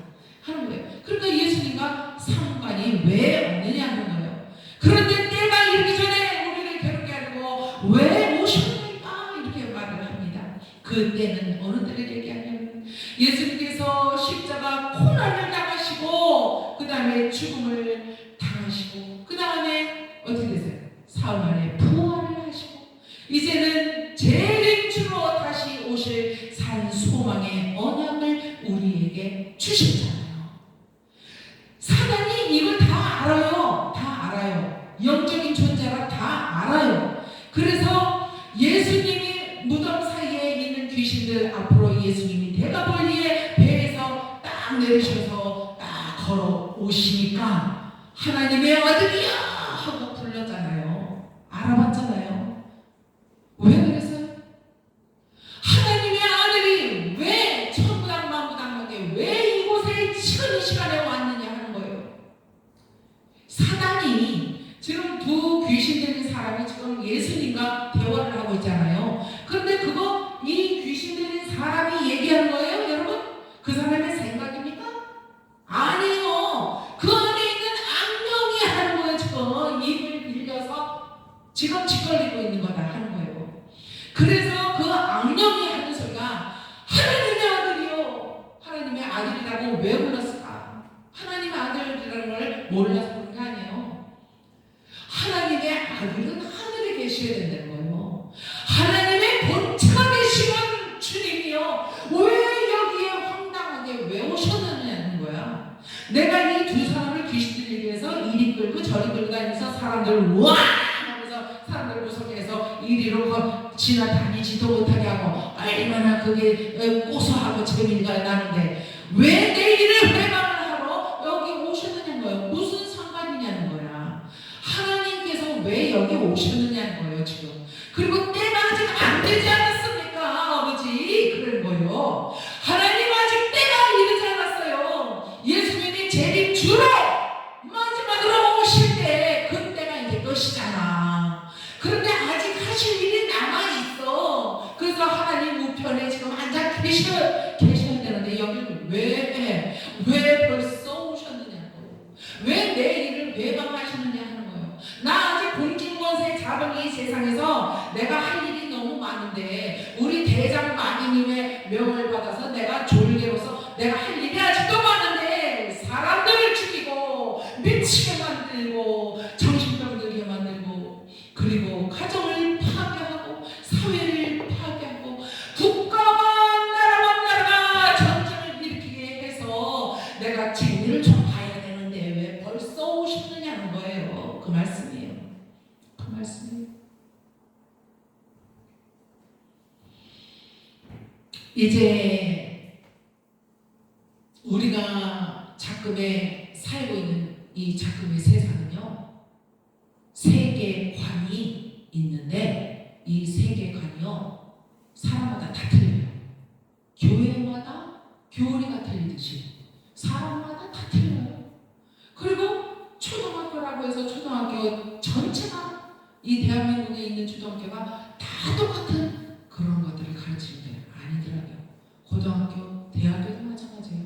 하는 거예요. 그러니까 예수님과 상관이 왜 없느냐 하는 거예요. 그런데 때가 이르기 전에 우리를 괴롭게 하려고 왜 오셨는가 이렇게 말을 합니다. 그 때는 어느 때를 얘기하냐면 예수님께서 십자가 고난을 당하시고 그 다음에 죽음을 당하시고 그 다음에 어떻게 되세요? 사흘 만에 부활을 하시고 이제는 재림주로 다시 오실 산 소망의 언약을 우리에게 주셨잖아요. 사단이 이걸 다 알아요. 다 알아요. 영적인 존재라 다 알아요. 그래서 예수님이 무덤 사이에 있는 귀신들 앞으로 예수님이 대가벌리에 배에서 딱 내리셔서 딱 걸어 오시니까 하나님의 아들이야 하고 불렀잖아요. 알아봤잖아요. 왜 그랬어요? 하나님의 아들이 왜 천부당 만부당하게 왜 이곳에 지금 이 시간에 왔느냐 하는 거예요. 사단이 지금 두 귀신 들린 사람이 지금 예수님과 대화를 하고 있잖아요. 그런데 그거 이 귀신 들린 사람이 얘기하는 거예요, 여러분? 그 사람의 생각입니까? 아니요. 그 안에 있는 악령이 하는 거예요. 지금 입을 빌려서 지금 짓걸리고 있는 거다 하는 거예요. 그래서 그 악령이 하는 소리가 하나님의 아들이요. 하나님의 아들이라고 왜 불렀을까? 하나님의 아들이라는 걸 몰라서 그런 게 아니에요. 하나님의 아들은 하늘에 계셔야 된다는 거예요. 하나님의 본체가 되시는 주님이요. 왜 여기에 황당하게 왜 오셨느냐는 거야. 내가 이 두 사람을 귀신 들리기 위해서 이리 끌고 저리 끌고 다니면서 사람들 와 하면서 사람들 무섭게 해서 이리로 지나다니지도 못하게 하고 얼마나 그게 고소하고 재미가 나는데 왜 내 일을 회방을 하러 여기 오셨느냐는 거예요. 무슨 상관이냐는 거야. 하나님께서 왜 여기 오셨느냐는 거예요 지금. 그리고 때가 아직 안 되지 않았습니까 아버지? 그런 거예요. 하나님 아직 때가 이르지 않았어요. 예수님이 재림주로 마지막으로 오실 때 그때가 이제 것이잖아. 그런데 아직 하실 일이 남아있어. 그래서 하나님 우편에 지금 앉아 계셔야 되는데 여기를 왜 벌써 오셨느냐고. 왜 내 일을 외방하시느냐 하는 거예요. 나 아직 공중권세 잡은 이 세상에서 내가 할 일이 너무 많은데 우리 대장 마귀님의 명을 받아서 내가 졸개로서 내가 할 일이 아직도 많은데 사람들을 죽이고 미치게 만들고 정신병 들게 만들고 그리고 가정을 파괴하고 사회를 파괴하고 나라가 전쟁을 일으키게 해서 내가 재미를 좀 봐야 되는데 왜 벌써 오셨느냐는 거예요. 그 말씀이에요. 그 말씀이에요. 이제 우리가 작금에 살고 있는 이 작금의 세상은요, 세계관이 있는데 이 세계관이요 사람마다 다 틀려요. 교회마다 교리가 틀리듯이 사람마다 다 틀려요. 그리고 초등학교라고 해서 초등학교 전체가 이 대한민국에 있는 초등학교가 다 똑같은 그런 것들을 가르치는데 아니더라고요. 고등학교, 대학교도 마찬가지예요.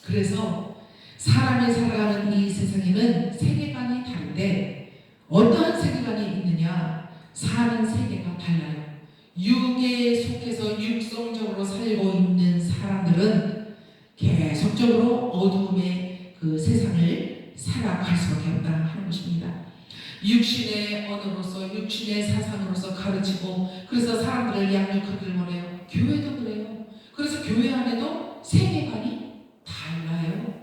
그래서 사람이 살아가는 이 세상에는 세계관이 다른데 어떠한 세계관이 있느냐? 사는 세계가 달라요. 육에 속해서 육성적으로 살고 있는 사람들은 계속적으로 어두움의 그 세상을 살아갈 수밖에 없다 하는 것입니다. 육신의 언어로서 육신의 사상으로서 가르치고 그래서 사람들을 양육하기를 원해요. 교회도 그래요. 그래서 교회 안에도 세계관이 달라요.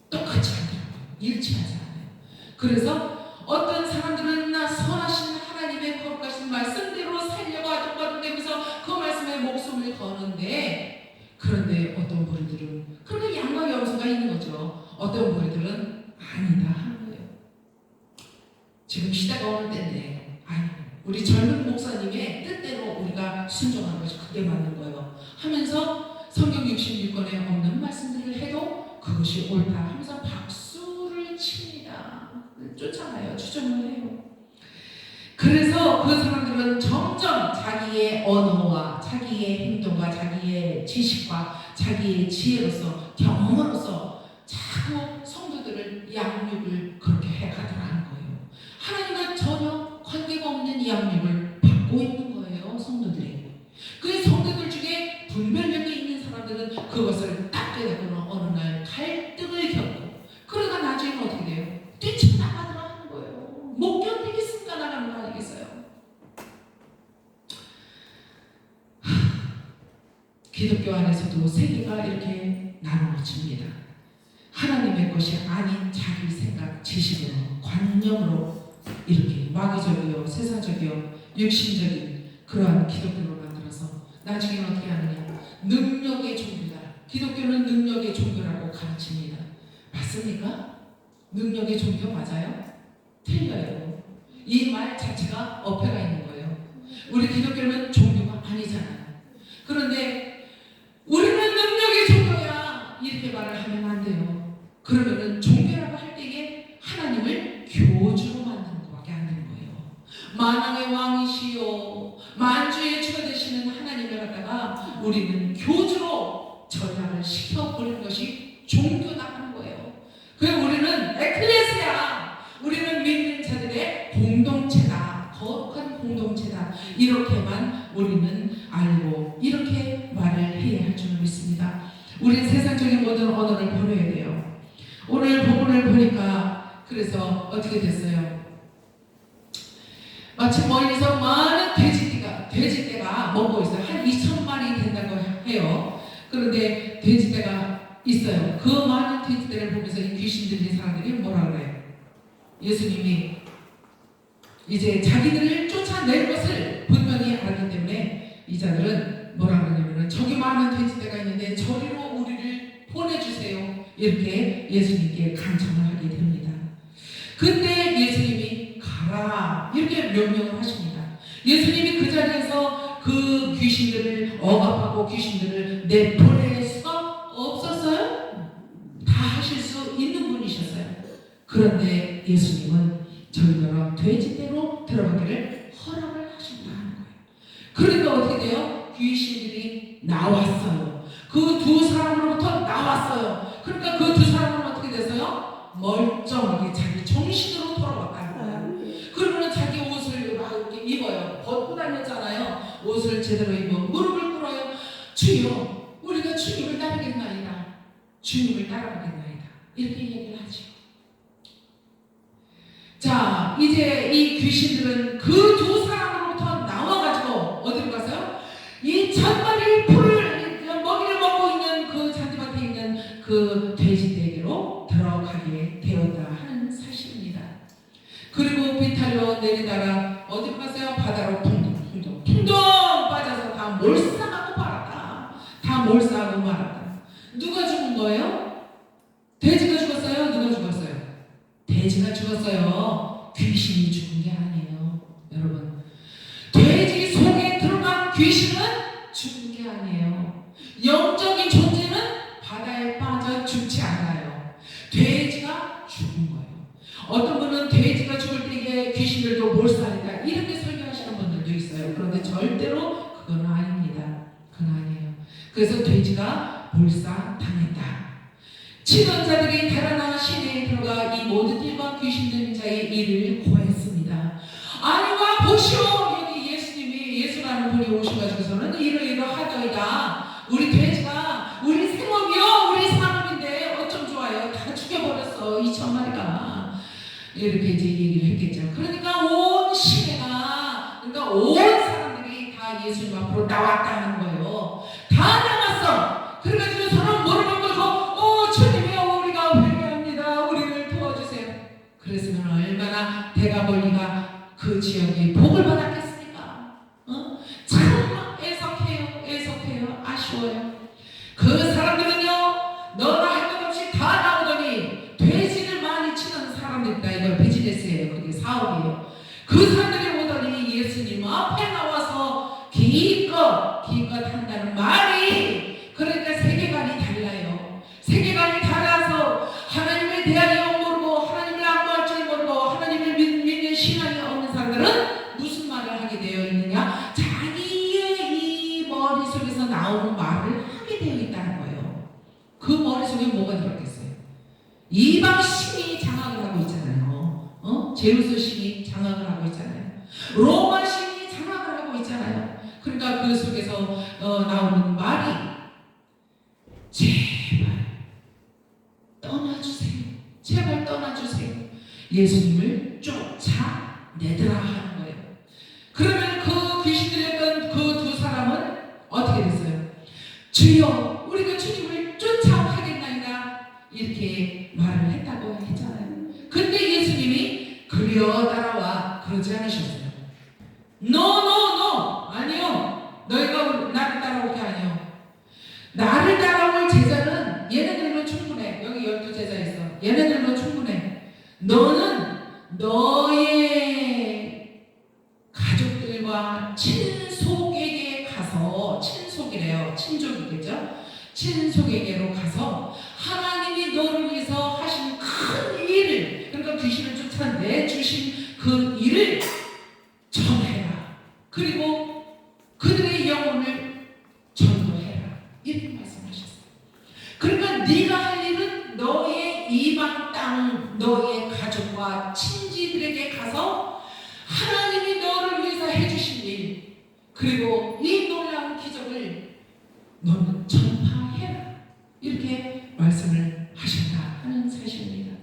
똑같지 않더라고요. 일치하지 않아요. 그래서 어떤 사람들은 선하신 하나님의 거룩하신 말씀대로 살려고 아둥바둥대면서 그 말씀에 목숨을 거는데 그런데 어떤 무리들은 그런데 양과 염소가 있는 거죠. 어떤 무리들은 아니다 하는 거예요. 지금 시대가 어느 때인데 아니 우리 젊은 목사님의 뜻대로 우리가 순종하는 것이 그게 맞는 거예요 하면서 성경 66권에 없는 말씀들을 해도 그것이 옳다 하면서 박수를 칩니다. 쫓아가요. 추종을 해요. 그래서 그 사람들은 점점 자기의 언어와 자기의 행동과 자기의 지식과 자기의 지혜로서 경험으로서 자꾸 성도들을 양육을 그렇게 해가더라는 거예요. 하나님과 전혀 관계가 없는 양육을 받고 있는 거예요. 성도들이. 그 성도들 중에 분별력이 있는 사람들은 그것을 딱 깨닫고는 어느 날 갈등을 겪고 그러다 나중에 어떻게 돼요? 뛰쳐나가더라는 거예요. 못 견디겠으니까 나가는 거 아니겠어요? 기독교 안에서도 세계가 이렇게 나누어집니다. 하나님의 것이 아닌 자기 생각, 지식으로, 관념으로 이렇게 마귀적이요, 세상적이요, 육신적인 그러한 기독교로 만들어서 나중에 어떻게 하느냐? 능력의 종교다. 기독교는 능력의 종교라고 가르칩니다. 맞습니까? 능력의 종교 맞아요? 틀려요. 이 말 자체가 어폐가 있는 거예요. 우리 기독교는 종교가 아니잖아요. 그런데 우리는 능력의 종교야 이렇게 말을 하면 안 돼요. 그러면은 종교라고 할 때에 하나님을 교주로 만드는 것밖에 안 되는 거예요. 만왕의 왕이시요 만주의 주가 되시는 하나님을 갖다가 우리는 교주로 전락을 시켜버리는 것이 종교다 하는 거예요. 그래서 우리는 에클레시아, 우리는 믿는 자들의 공동체다, 거룩한 공동체다 이렇게만 우리는 알고 이렇게 말을 해야 할 줄 믿습니다. 우리는 세상적인 모든 언어를 버려야 돼요. 오늘 본문을 보니까 그래서 어떻게 됐어요? 마치 멀리서 많은 돼지떼가 먹고 있어요. 한 2,000마리 된다고 해요. 그런데 돼지떼가 있어요. 그 많은 돼지떼를 보면서 이 귀신 들린 사람들이 뭐라 그래요? 예수님이 이제 자기들을 쫓아낼 것을 분명히 알았기 때문에 이 자들은 뭐라 그러냐면 저기 많은 돼지떼가 있는데 저리로 우리를 보내주세요. 이렇게 예수님께 간청을 하게 됩니다. 근데 예수님이 가라 이렇게 명령을 하십니다. 예수님이 그 자리에서 그 귀신들을 억압하고 귀신들을 내보낼 수가 없었어요? 다 하실 수 있는 분이셨어요. 그런데 예수님은 저희처럼 돼지떼로 들어가기를 그러니까 어떻게 돼요? 귀신들이 나왔어요. 그 두 사람으로부터 나왔어요. 그러니까 그 두 사람은 어떻게 됐어요? 멀쩡하게 자기 정신으로 돌아왔다는 거예요. 그러면 자기 옷을 막 이렇게 입어요. 벗고 다녔잖아요. 옷을 제대로 입어 무릎을 꿇어요. 주여, 우리가 주님을 따르겠나이다. 주님을 따라가겠나이다. 이렇게 얘기를 하죠. 자, 이제 이 귀신들은 그 두 사람으로부터 나와가지고 어디로 갔어요? 이 천마리 먹이를 먹고 있는 그 잔디밭에 있는 그 돼지떼기로 들어가게 되었다 하는 사실입니다. 그리고 비탈로 내리다가 어디로 갔어요? 바다로 퉁퉁 빠져서 다 몰상하고 말았다. 다 몰상하고 말았다. 누가 죽은 거예요? 돼지가 죽었어요? 누가 죽었어요? 돼지가 죽었어요. 귀신이 죽은 게 아니에요. 여러분, 돼지 속에 들어간 귀신은 죽은 게 아니에요. 영적인 존재는 바다에 빠져 죽지 않아요. 돼지가 죽은 거예요. 어떤 분은 돼지가 죽을 때에 귀신들도 몰살이다 이렇게 설교하시는 분들도 있어요. 그런데 절대로 그건 아닙니다. 그건 아니에요. 그래서 돼지가 몰살당했다. 치던자들이 달아나 시내에 들어가 이 모든 일과 귀신 들린 자의 일을 고했습니다. 아니 와 보시오, 여기 예수님이, 예수라는 분이 오셔가지고서는 이러이러하더이다. 우리 돼지가 우리 생업이요, 우리 사람인데 어쩜 좋아요, 다 죽여버렸어 2,000마리가. 이렇게 이제 얘기를 했겠죠. 그러니까 온 시내가, 그러니까 온 사람들이 다 예수님 앞으로 나왔다는 거예요. 다 나왔어. 그래가지고 저는 무릎을 꿇고 주님이여, 우리가 회개합니다. 우리를 도와주세요. 그랬으면 얼마나 대가벌리가 그 지역이 복을 받았겠습니까? 참 애석해요. 아쉬워요. 그 사람들은요, 너나 할 것 없이 다 나오더니 돼지를 많이 치는 사람들이다. 이거 비즈니스예요. 그게 사업이에요. 그 사람들이 오더니 예수님 앞에 나와서 기껏 한다는 말이, 그러니까 세계관이 달라요. 세계관이 달라서 하나님에 대하여 모르고 하나님을 안보할 줄 모르고 하나님을 믿는 신앙이 없는 사람들은 무슨 말을 하게 되어 있느냐? 자기의 이 머릿속에서 나오는 말을 하게 되어 있다는 거예요. 그 머릿속에 뭐가 들었겠어요? 이방 신이 장악을 하고 있잖아요. 제우스 신이 장악을 하고 있잖아요. 로마 신이 장악을 하고 있잖아요. 그러니까 그 속에서 나오는 말이 제발 떠나주세요. 제발 떠나주세요. 예수님을 쫓아내더라 하는 거예요. 그러면 그 귀신들이었던 그 두 사람은 어떻게 됐어요? 주여, 우리가 주님을 쫓아가겠나이다 이렇게 말을 했다고 했잖아요. 근데 예수님이 그려 따라와 그러지 않으셨어요. No, 아니요. 너희가 나를 따라올 게 아니요. 나를 따라올 제자는 얘네들로 충분해. 여기 12제자 있어. 얘네들로 충분해. 너는 너의 가족들과 친속에게 가서, 친속이래요. 친족이겠죠? 친속에게로 가서 하나님이 너를 위해서 하신 큰 일을, 그러니까 귀신을 쫓아내주신 그 일을 전해라. 그리고 그들의 영혼을 전도해라. 이렇게 말씀하셨어요. 그러니까 네가 할 일은 너의 이방 땅, 너의 가족과 친지들에게 가서 하나님이 너를 위해서 해주신 일, 그리고 이 놀라운 기적을 너는 전파해라. 이렇게 말씀을 하신다 하는 사실입니다.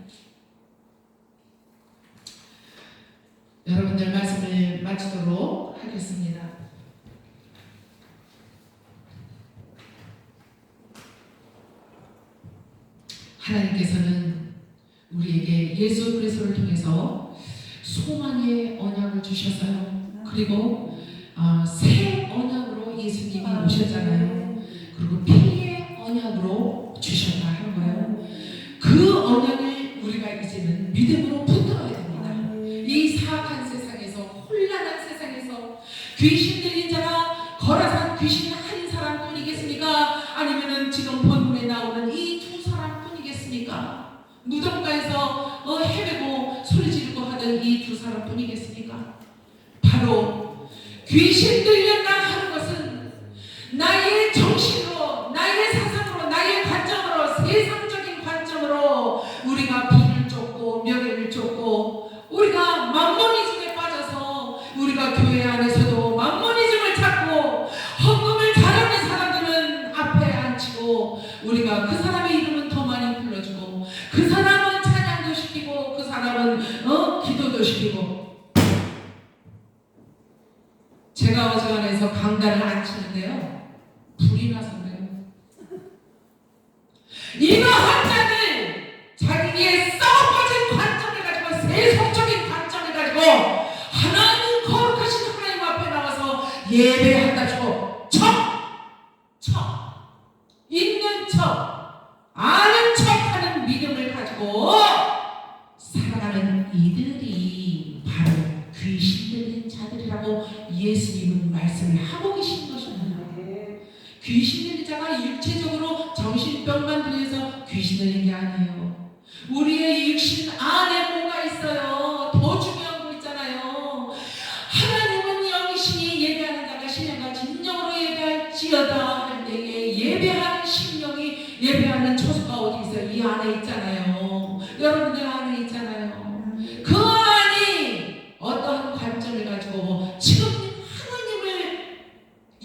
여러분들 말씀을 마치도록 하겠습니다. 하나님께서는 우리에게 예수 그리스도를 통해서 소망의 언약을 주셨어요. 그리고 새 언약으로 예수님이 오셨잖아요. 그리고 피의 언약으로 주셨다 하는 거예요. 그 언약을 우리가 이제는 믿음으로 붙들어야 됩니다. 이 사악한 세상에서, 혼란한 세상에서 귀신 들린 자가 거라산 귀신 한 사람뿐이겠습니까? 아니면은 지금 본문에 나오는 이 두 사람뿐이겠습니까? 무덤가에서 헤매고 소리 지르고 하던 이 두 사람뿐이겠습니까? 바로 귀신 들렸다 나의 정신으로, 나의 사상으로, 나의 관점으로, 세상적인 관점으로 우리가 부를 쫓고 명예를 쫓고 우리가 맘모니즘에 빠져서 우리가 교회 안에서도 맘모니즘을 찾고 헌금을 잘하는 사람들은 앞에 앉히고 우리가 그 사람의 이름은 더 많이 불러주고 그 사람은 찬양도 시키고 그 사람은 기도도 시키고. 제가 어지간해서 강단을 안 치는데요, 불이 나서 그래요. 이러한 자들 자기의 썩어빠진 관점을 가지고 세속적인 관점을 가지고 하나님 거룩하신 하나님 앞에 나와서 예배한다고 있는 척 아는 척하는 믿음을 가지고 살아가는 이들이 바로 귀신 들린 자들이라고 예수님은 말씀을 하고 계신 것입니다. 귀신 들린 자가 육체적으로 정신병만 들려서 귀신 들린 게 아니에요. 우리의 육신 안에 뭐가 있어요. 더 중요한 거 있잖아요. 하나님은 영신이 예배하는 자가 신령과 진정으로 예배할지어다 할 때에 예배하는 심령이 예배하는 처소가 어디 있어요? 이 안에 있잖아요. 여러분들 안에 있잖아요. 그 안이 어떠한 관점을 가지고 지금 하나님을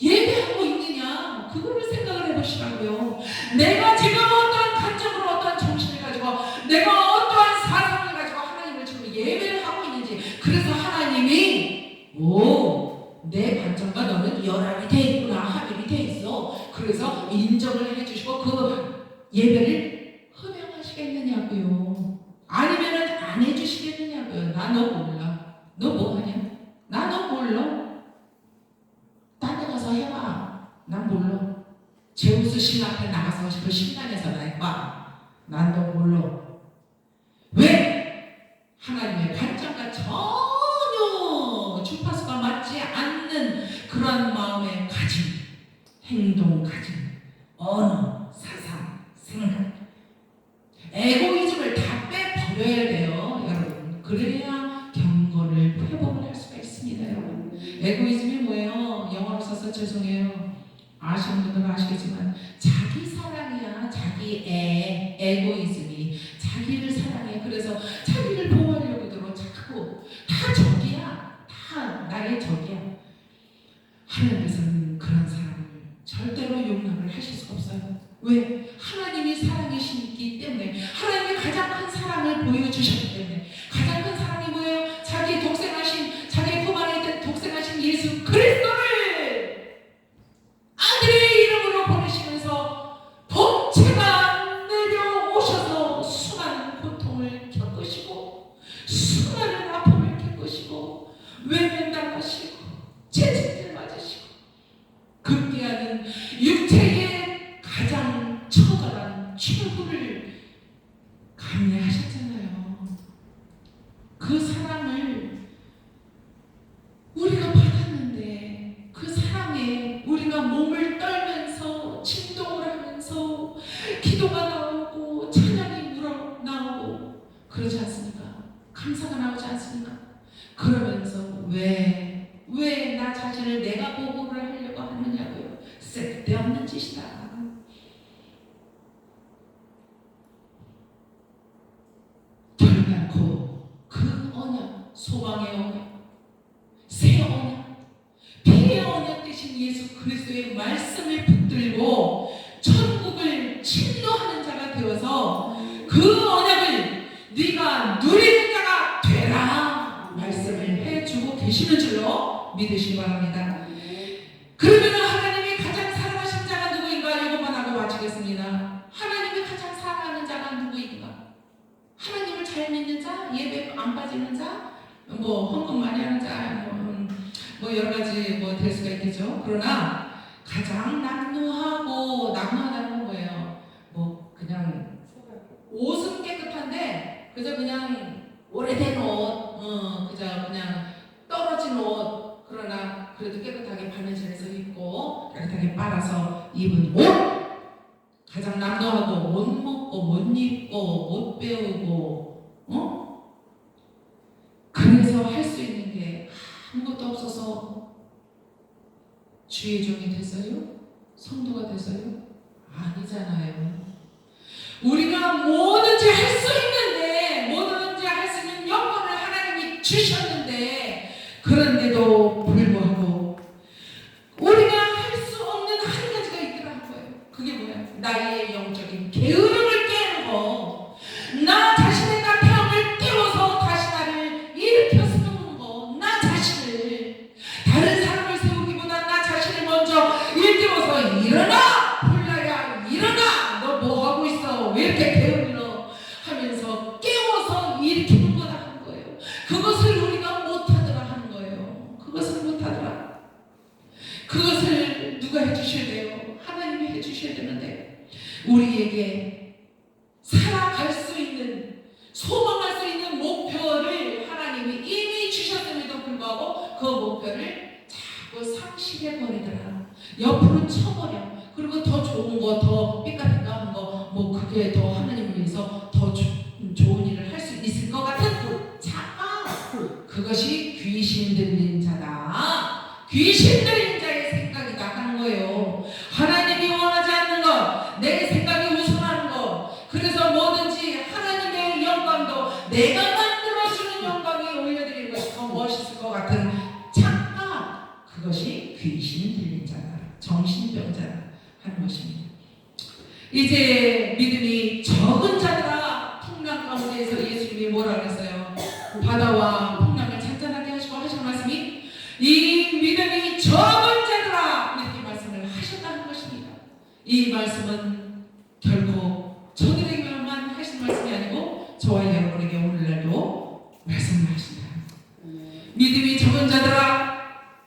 예배하고 있느냐, 그거를 생각을 해보시라고요. 내가 지금 어떠한 관점으로 어떠한 정신을 가지고 내가 어떠한 사상을 가지고 하나님을 지금 예배를 하고 있는지. 그래서 하나님이 내 관점과 너는 연합이 돼 있구나, 합일이 돼 있어. 그래서 인정을 해주시고 그 예배를 허용하시겠느냐고요. 아니면은 안 해주시겠느냐고요. 나 너 몰라. 너 뭐 하냐? 나 너 몰라. 딴 데 가서 해봐. 난 몰라. 제우스 신 앞에 나가서 그 신당에서 나 해봐. 난 너 몰라. 왜? 하나님의 관점과 전혀 주파수가 맞지 않는 그런 마음의 가짐, 행동 가짐, 언어, 사상, 생각, 에고이즘을 다 빼버려야 돼요, 여러분. 그래야 경건을 회복을 할 수가 있습니다, 여러분. 에고이즘이 뭐예요? 영어로 써서 죄송해요. 아시는 분들은 아시겠지만 자기 사랑이야. 자기 에고이즘이 자기를 사랑해. 그래서 자기를 보호하려고 들어. 자꾸 다 적이야. 다 나의 적이야. 하나님께서는 그런 사람을 절대로 용납을 하실 수가 없어요. 왜? 하나님이 사랑이시기 때문에, 하나님이 가장 큰 사랑을 보여주셨기 때문에. 가장 큰 사랑이 뭐예요? 자기 독생하신, 자기 품 안에 있던 독생하신 예수 그리스도를 아들의 이름으로 보내시면서 본체가 내려오셔서 수많은 고통을 겪으시고 수많은 아픔을 겪으시고 외면당하시고 채찍질 맞으시고 급기야는 육체의 가장 처절한 최후를 감내하셨잖아요. 그 사랑을 우리가 받았는데 그 사랑에 우리가 몸을 떨면서 진동을 하면서 기도가 나오고 찬양이 나오고 그러지 않습니까? 감사가 나오지 않습니까? 그러면서 왜 나 자신을 내가 보호를 하려고 하느냐고요. 쓸데없는 짓이다. 결단코 그 언약, 소망의 언약, 새 언약, 피의 언약 되신 예수 그리스도의 말씀을 붙들고 천국을 침노하는 자가 되어서 그 언약을 네가 누리는 자가 되라 말씀을 해주고 계시는 줄로 믿으시기 바랍니다. 그러면 하나님이 가장 사랑하신 자가 누구인가? 이것만 하고 마치겠습니다. 하나님이 가장 사랑하는 자가 누구인가? 하나님을 잘 믿는 자, 예배 안 빠지는 자, 뭐 헌금 많이 하는 자, 뭐 여러 가지 뭐 될 수가 있겠죠. 그러나 가장 낙노하다는 건 뭐예요? 뭐 그냥 옷은 깨끗한데 그저 그냥 오래된 옷, 그저 그냥 떨어진 옷, 그러나 그래도 깨끗하게 바느질해서 입고 깨끗하게 빨아서 입은 옷, 가장 낙노하고 못 먹고 못 입고 못 배우고 그래서 할 수 있는 게 아무것도 없어서 주의 종이 됐어요? 성도가 돼서요? 아니잖아요. 우리가 뭐든지 할 수 있는데, 뭐든지 할 수 있는 영광을 하나님이 주셨는데, 그런데도 불구하고 우리가 할 수 없는 한 가지가 있더라 한 거예요. 그게 뭐야? 나의 영적인 게으름을 깨는 거. 나 자신의 나태함을 띄워서 다시 나를 일으켜 세우는 거. 나 자신을, 다른 사람을 세우기보다 나 자신을 먼저 일깨워서 일어나! 홀라야 일어나! 너 뭐 하고 있어? 왜 이렇게 게을러? 하면서 깨워서 일으키는 거다 하는 거예요. 그것을 우리가 못하더라 하는 거예요. 그것을 못하더라. 그것을 누가 해주셔야 돼요? 하나님이 해주셔야 되는데, 우리에게 살아갈 수 있는, 소망할 수 있는 목표를 하나님이 이미 주셨음에도 불구하고 그 목표를 자꾸 상실해버리더라. 옆으로 쳐버려. 그리고 더 좋은 거, 더 삐까삐까한 거, 뭐 그게 더 하나님을 위해서 더 좋은 일을 할 수 있을 것 같은 그 착각, 그것이 귀신 들린 자다. 귀신 들린 자의 생각이다 하는 거예요. 하나님이 원하지 않는 것, 내 생각이 우선하는 것, 그래서 뭐든지 하나님의 영광도 내가 만들어주는 영광이 올려드리는 것이 더 멋있을 것 같은 착각, 그것이 귀신 들린 자다, 정신병자다 하는 것입니다. 이제 믿음이 적은 자들아, 풍랑 가운데에서 예수님이 뭐라 그랬어요? 바다와 풍랑을 잔잔하게 하시고 하신 말씀이 이 믿음이 적은 자들아, 이렇게 말씀을 하셨다는 것입니다. 이 말씀은 결코 저들에게만 하신 말씀이 아니고 저와 여러분에게 오늘날도 말씀을 하신다. 믿음이 적은 자들아,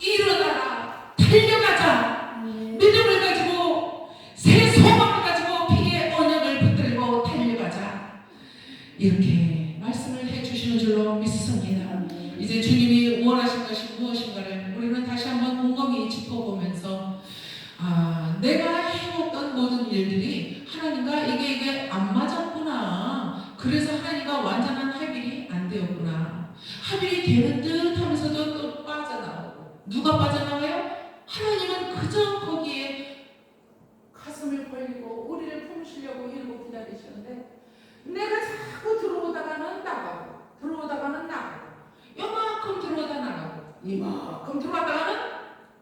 일어나라, 달려가자. 믿음을 가지고, 새 소망을 가지고 피의 언약을 붙들고 달려가자. 이렇게 말씀을 해주시는 줄로 믿습니다. 이제 주님이 원하신 것이 무엇인가를 우리는 다시 한번 곰곰이 짚어보면서, 내가 해왔던 모든 일들이 하나님과 이게 안 맞았구나. 그래서 하나님과 완전한 합일이 안 되었구나. 합일이 되는 듯 하면서도 또 빠져나오고. 누가 빠져나와요? 하나님은 그저 거기에 가슴을 벌리고 우리를 품으시려고 이러고 기다리시는데, 내가 자꾸 들어오다가는 나가고, 들어오다가는 나가고, 요만큼 들어오다 나가고, 이만큼 들어왔다가는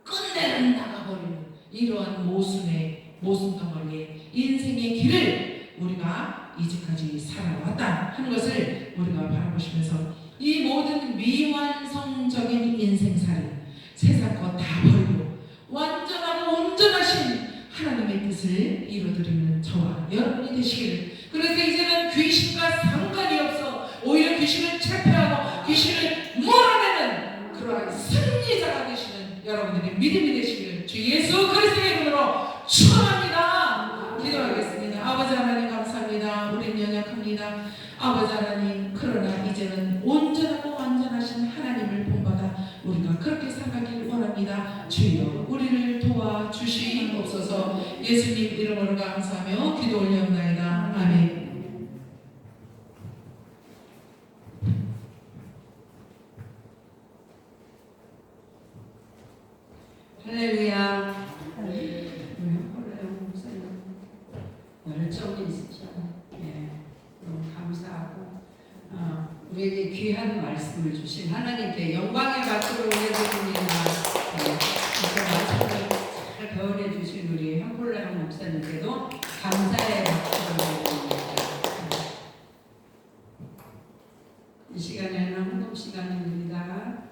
끝내는 나가버리는 이러한 모순 덩어리의 인생의 길을 우리가 이제까지 살아왔다 하는 것을 우리가 바라보시면서, 이 모든 미완성적인 인생살이 세상 것 다 버리고 완전하고 온전하신 하나님의 뜻을 이루어드리는 저와 여러분이 되시기를. 그래서 이제는 귀신과 상관이 없어 오히려 귀신을 체포하고 귀신을 몰아내는 그러한 승리자가 되시는 여러분들의 믿음이 되시기를 주 예수 그리스도의 이름으로 축원합니다. 기도하겠습니다. 아버지 하나님 감사합니다. 우리는 연약합니다. 아버지 하나님, 그러나 이제는 온전하고 완전하신 하나님을 본받아 우리가 그렇게 살아가길 원합니다. 주여 우리를 도와주시옵소서. 예수님 이름으로 감사하며 기도 올려옵나이다. 아멘. 할렐루야. 열정이 있으셔. 예, 너무 감사하고 우리에게 귀한 말씀을 주신 하나님께 영광의 박수를 올려드립니다. 말씀을 잘 배워내 주신 우리 현콜라랑 목사님께도 감사의 박수를 올려드립니다. 이 시간에는 헌금 시간입니다.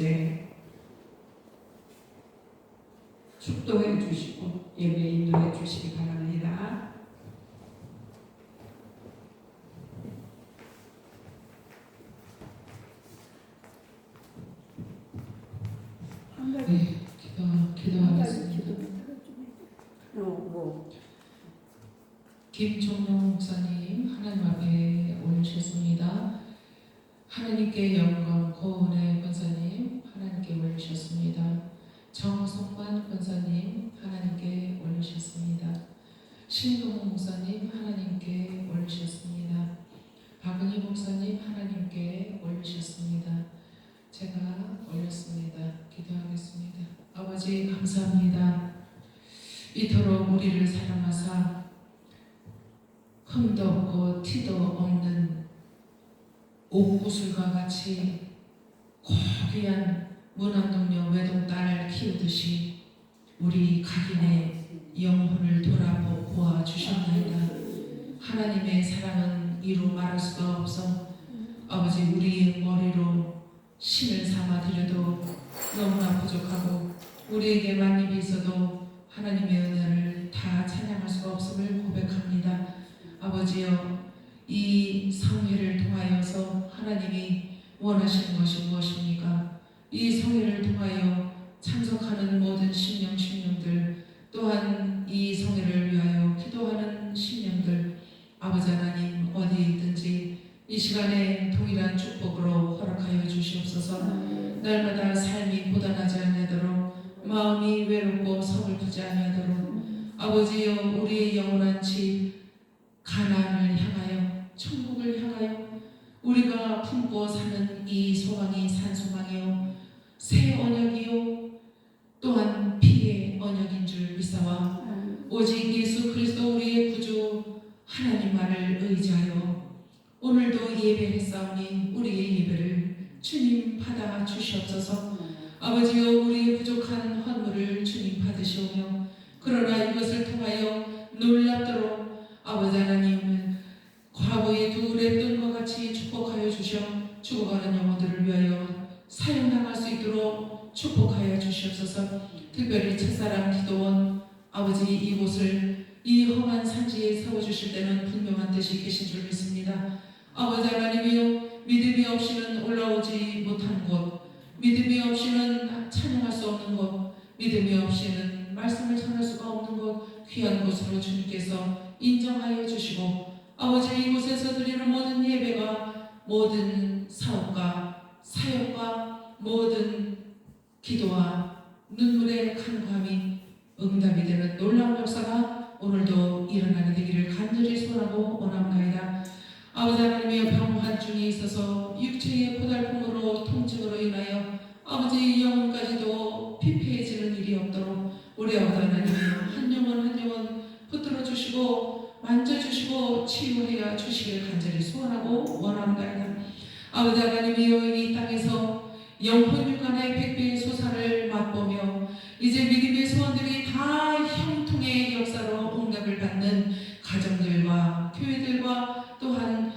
이제 축도해 주시고 예배 인도해 주시기 바랍니다. 한 가지 네, 기도하겠습니다. 뭐 김종용 목사님 하나님 앞에 올리셨습니다. 하나님께 영광 고은혜 권사님 하나님께 올리셨습니다. 정성만 권사님 하나님께 올리셨습니다. 신동훈 목사님 하나님께 올리셨습니다. 박은희 목사님 하나님께 올리셨습니다. 제가 올렸습니다. 기도하겠습니다. 아버지 감사합니다. 이토록 우리를 사랑하사 흠도 없고 티도 없는 옥구슬과 같이 고귀한 문안동녀 외동딸을 키우듯이 우리 각인의 영혼을 돌아보아 주셨나이다. 하나님의 사랑은 이루 말할 수가 없어 아버지 우리의 머리로 신을 삼아 드려도 너무나 부족하고 우리에게 만입이 있어도 하나님의 은혜를 다 찬양할 수가 없음을 고백합니다. 아버지여 이 성회를 통하여서 하나님이 원하시는 것이 무엇입니까? 이 성회를 통하여 참석하는 모든 심령들 또한 이 성회를 위하여 기도하는 심령들 아버지 하나님 어디에 있든지 이 시간에 동일한 축복으로 허락하여 주시옵소서. 날마다 삶이 고단하지 아니하도록 마음이 외롭고 서글프지 아니하도록 아버지여 우리의 영원한 집 가나안을 향하여 천국을 향하여 우리가 품고 사는 이 소망이 산소망이요 새 언약이요 또한 피의 언약인 줄 믿사와 오직 예수 그리스도 우리의 구주 하나님만을 의지하여 오늘도 예배했사오니 우리의 예배를 주님 받아 주시옵소서. 아버지여 우리의 부족한 헌물을 주님 받으시오며 그러나 이것을 통하여 놀랍도록 아버지 하나님은 과거의 두 랩돈과 같이 축복하여 주셔 죽어가는 영혼들을 위하여 사용당할 수 있도록 축복하여 주시옵소서. 특별히 첫사랑 기도원 아버지 이곳을 이 험한 산지에 세워주실 때는 분명한 뜻이 계신 줄 믿습니다. 아버지 하나님이여 믿음이 없이는 올라오지 못한 곳 믿음이 없이는 찬양할 수 없는 곳 믿음이 없이는 말씀을 전할 수가 없는 곳 귀한 곳으로 주님께서 인정하여 주시고 아버지 이곳에서 드리는 모든 예배가 모든 사업과 사역과 모든 기도와 눈물의 간구함이 응답이 되는 놀라운 역사가 오늘도 일어나게 되기를 간절히 소원하고 원합니다. 아버지 하나님의 병환중에 있어서 육체의 고달픔으로 통증으로 인하여 아버지 영혼까지도 피폐해지는 일이 없도록 우리 아버지 하나님 한 영혼 붙들어 주시고 만져주시고 치유하여 주시길 간절히 소원하고 원합니다. 아버지 하나님이여 이 땅에서 영혼 육간의 백배의 소사를 맛보며 이제 믿음의 소원들이 다 형통의 역사로 응답을 받는 가정들과 교회들과 또한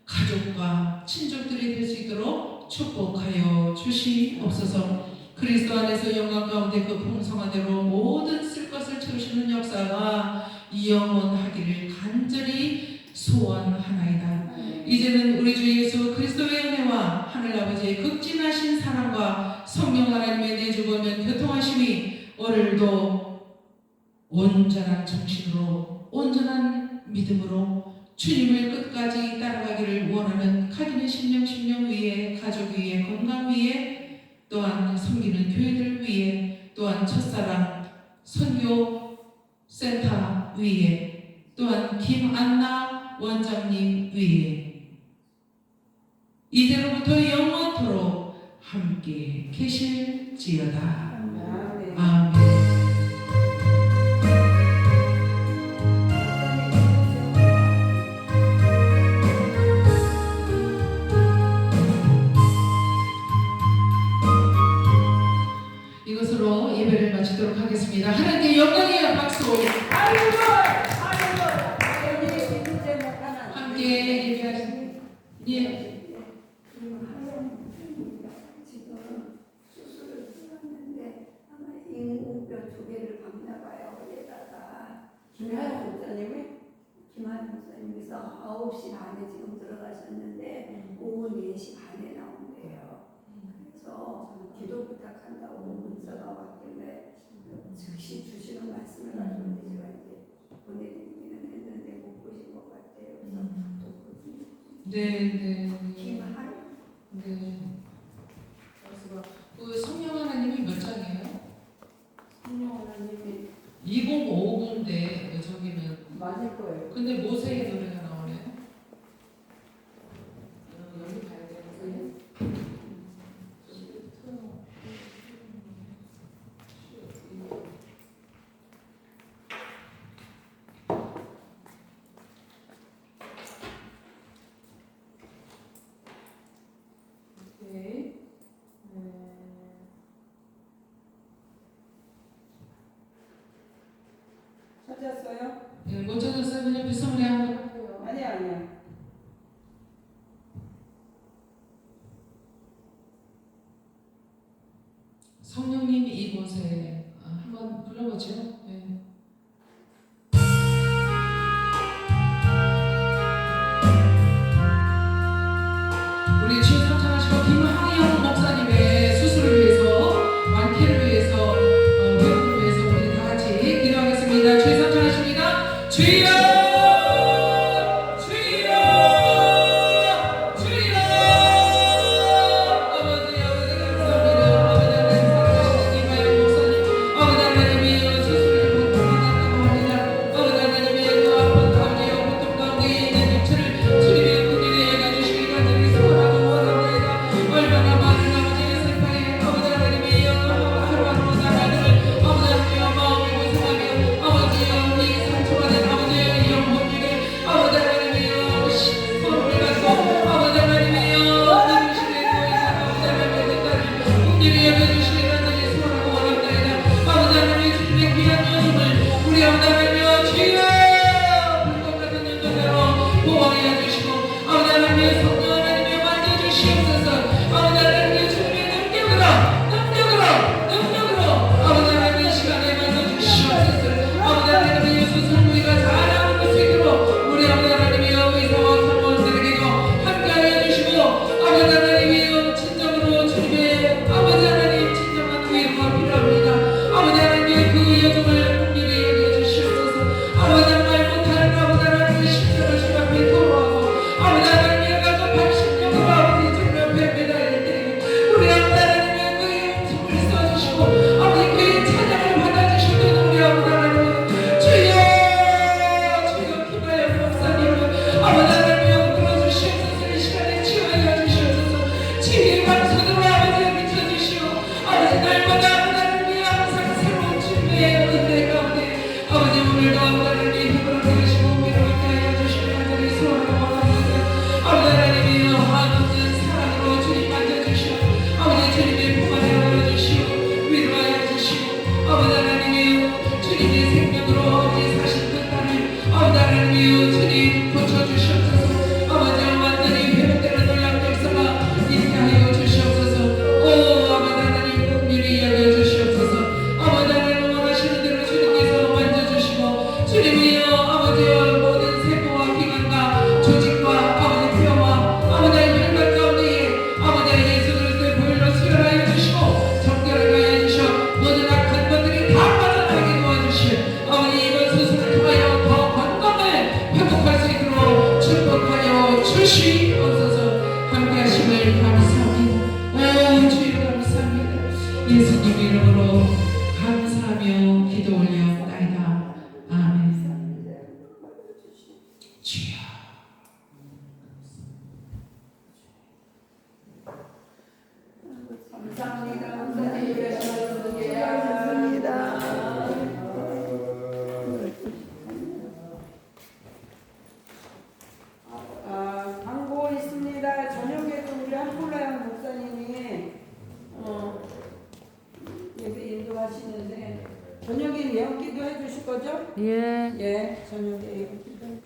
가족과 친족들이 될 수 있도록 축복하여 주시옵소서. 그리스도 안에서 영광 가운데 그 풍성한 대로 모든 쓸 것을 채우시는 역사가 영원하기를 간절히 소원하나이다. 이제는 우리 주 예수 그리스도의 은혜와 하늘아버지의 극진하신 사랑과 성령 하나님의 내주보면 교통하심이 오늘도 온전한 정신으로 온전한 믿음으로 주님을 끝까지 따라가기를 원하는 각인의 심령 위에 가족 위에 건강 위에 또한 섬기는 교회들 위에 또한 첫사랑 선교 센터 위에 또한 김안나 원장님 위에 이제로부터 영원토록 함께 계실지어다. 아멘. 이것으로 예배를 마치도록 하겠습니다. 하나님께 영광이야 박수. 함께 예배하시는 예. 왔었는데 오후 4시 반에 나온대요. 그래서 기도 부탁한다고 문자가 왔길래 즉시 주시는 말씀을 가지고 제가 이제 보내드리기는 했는데 못 보신 것 같아요. 그래서 또 네. 김하루 네. 그 성령 하나님이 몇 장이에요? 성령 하나님이 2050인데 저기는 맞을 거예요. 근데 모세의 노래가 나오네요. 여기 가야 되는데. 오케이. 찾았어요? 네, 못 찾았어요. 그냥 비스무리 한번 할게요. 아니야. 성령님 이곳에 한번 불러보죠. 네. 우리 주여 성찬하시고 김하영 목사님의 수술을 위해서 완쾌를 위해서 회복을 위해서 우리 다 같이 기도하겠습니다. 주여 성찬하십니다. 주여 예수님 이름으로 감사하며 기도 올려옵나이다. 아멘. 주여. 감사합니다. 감사합니다. 광고 있습니다. 저녁에도 우리 한콜라양 목사님이 예배 인도하시는데 저녁에 예언기도 해주실 거죠? 예. 예, 저녁에 예언기도.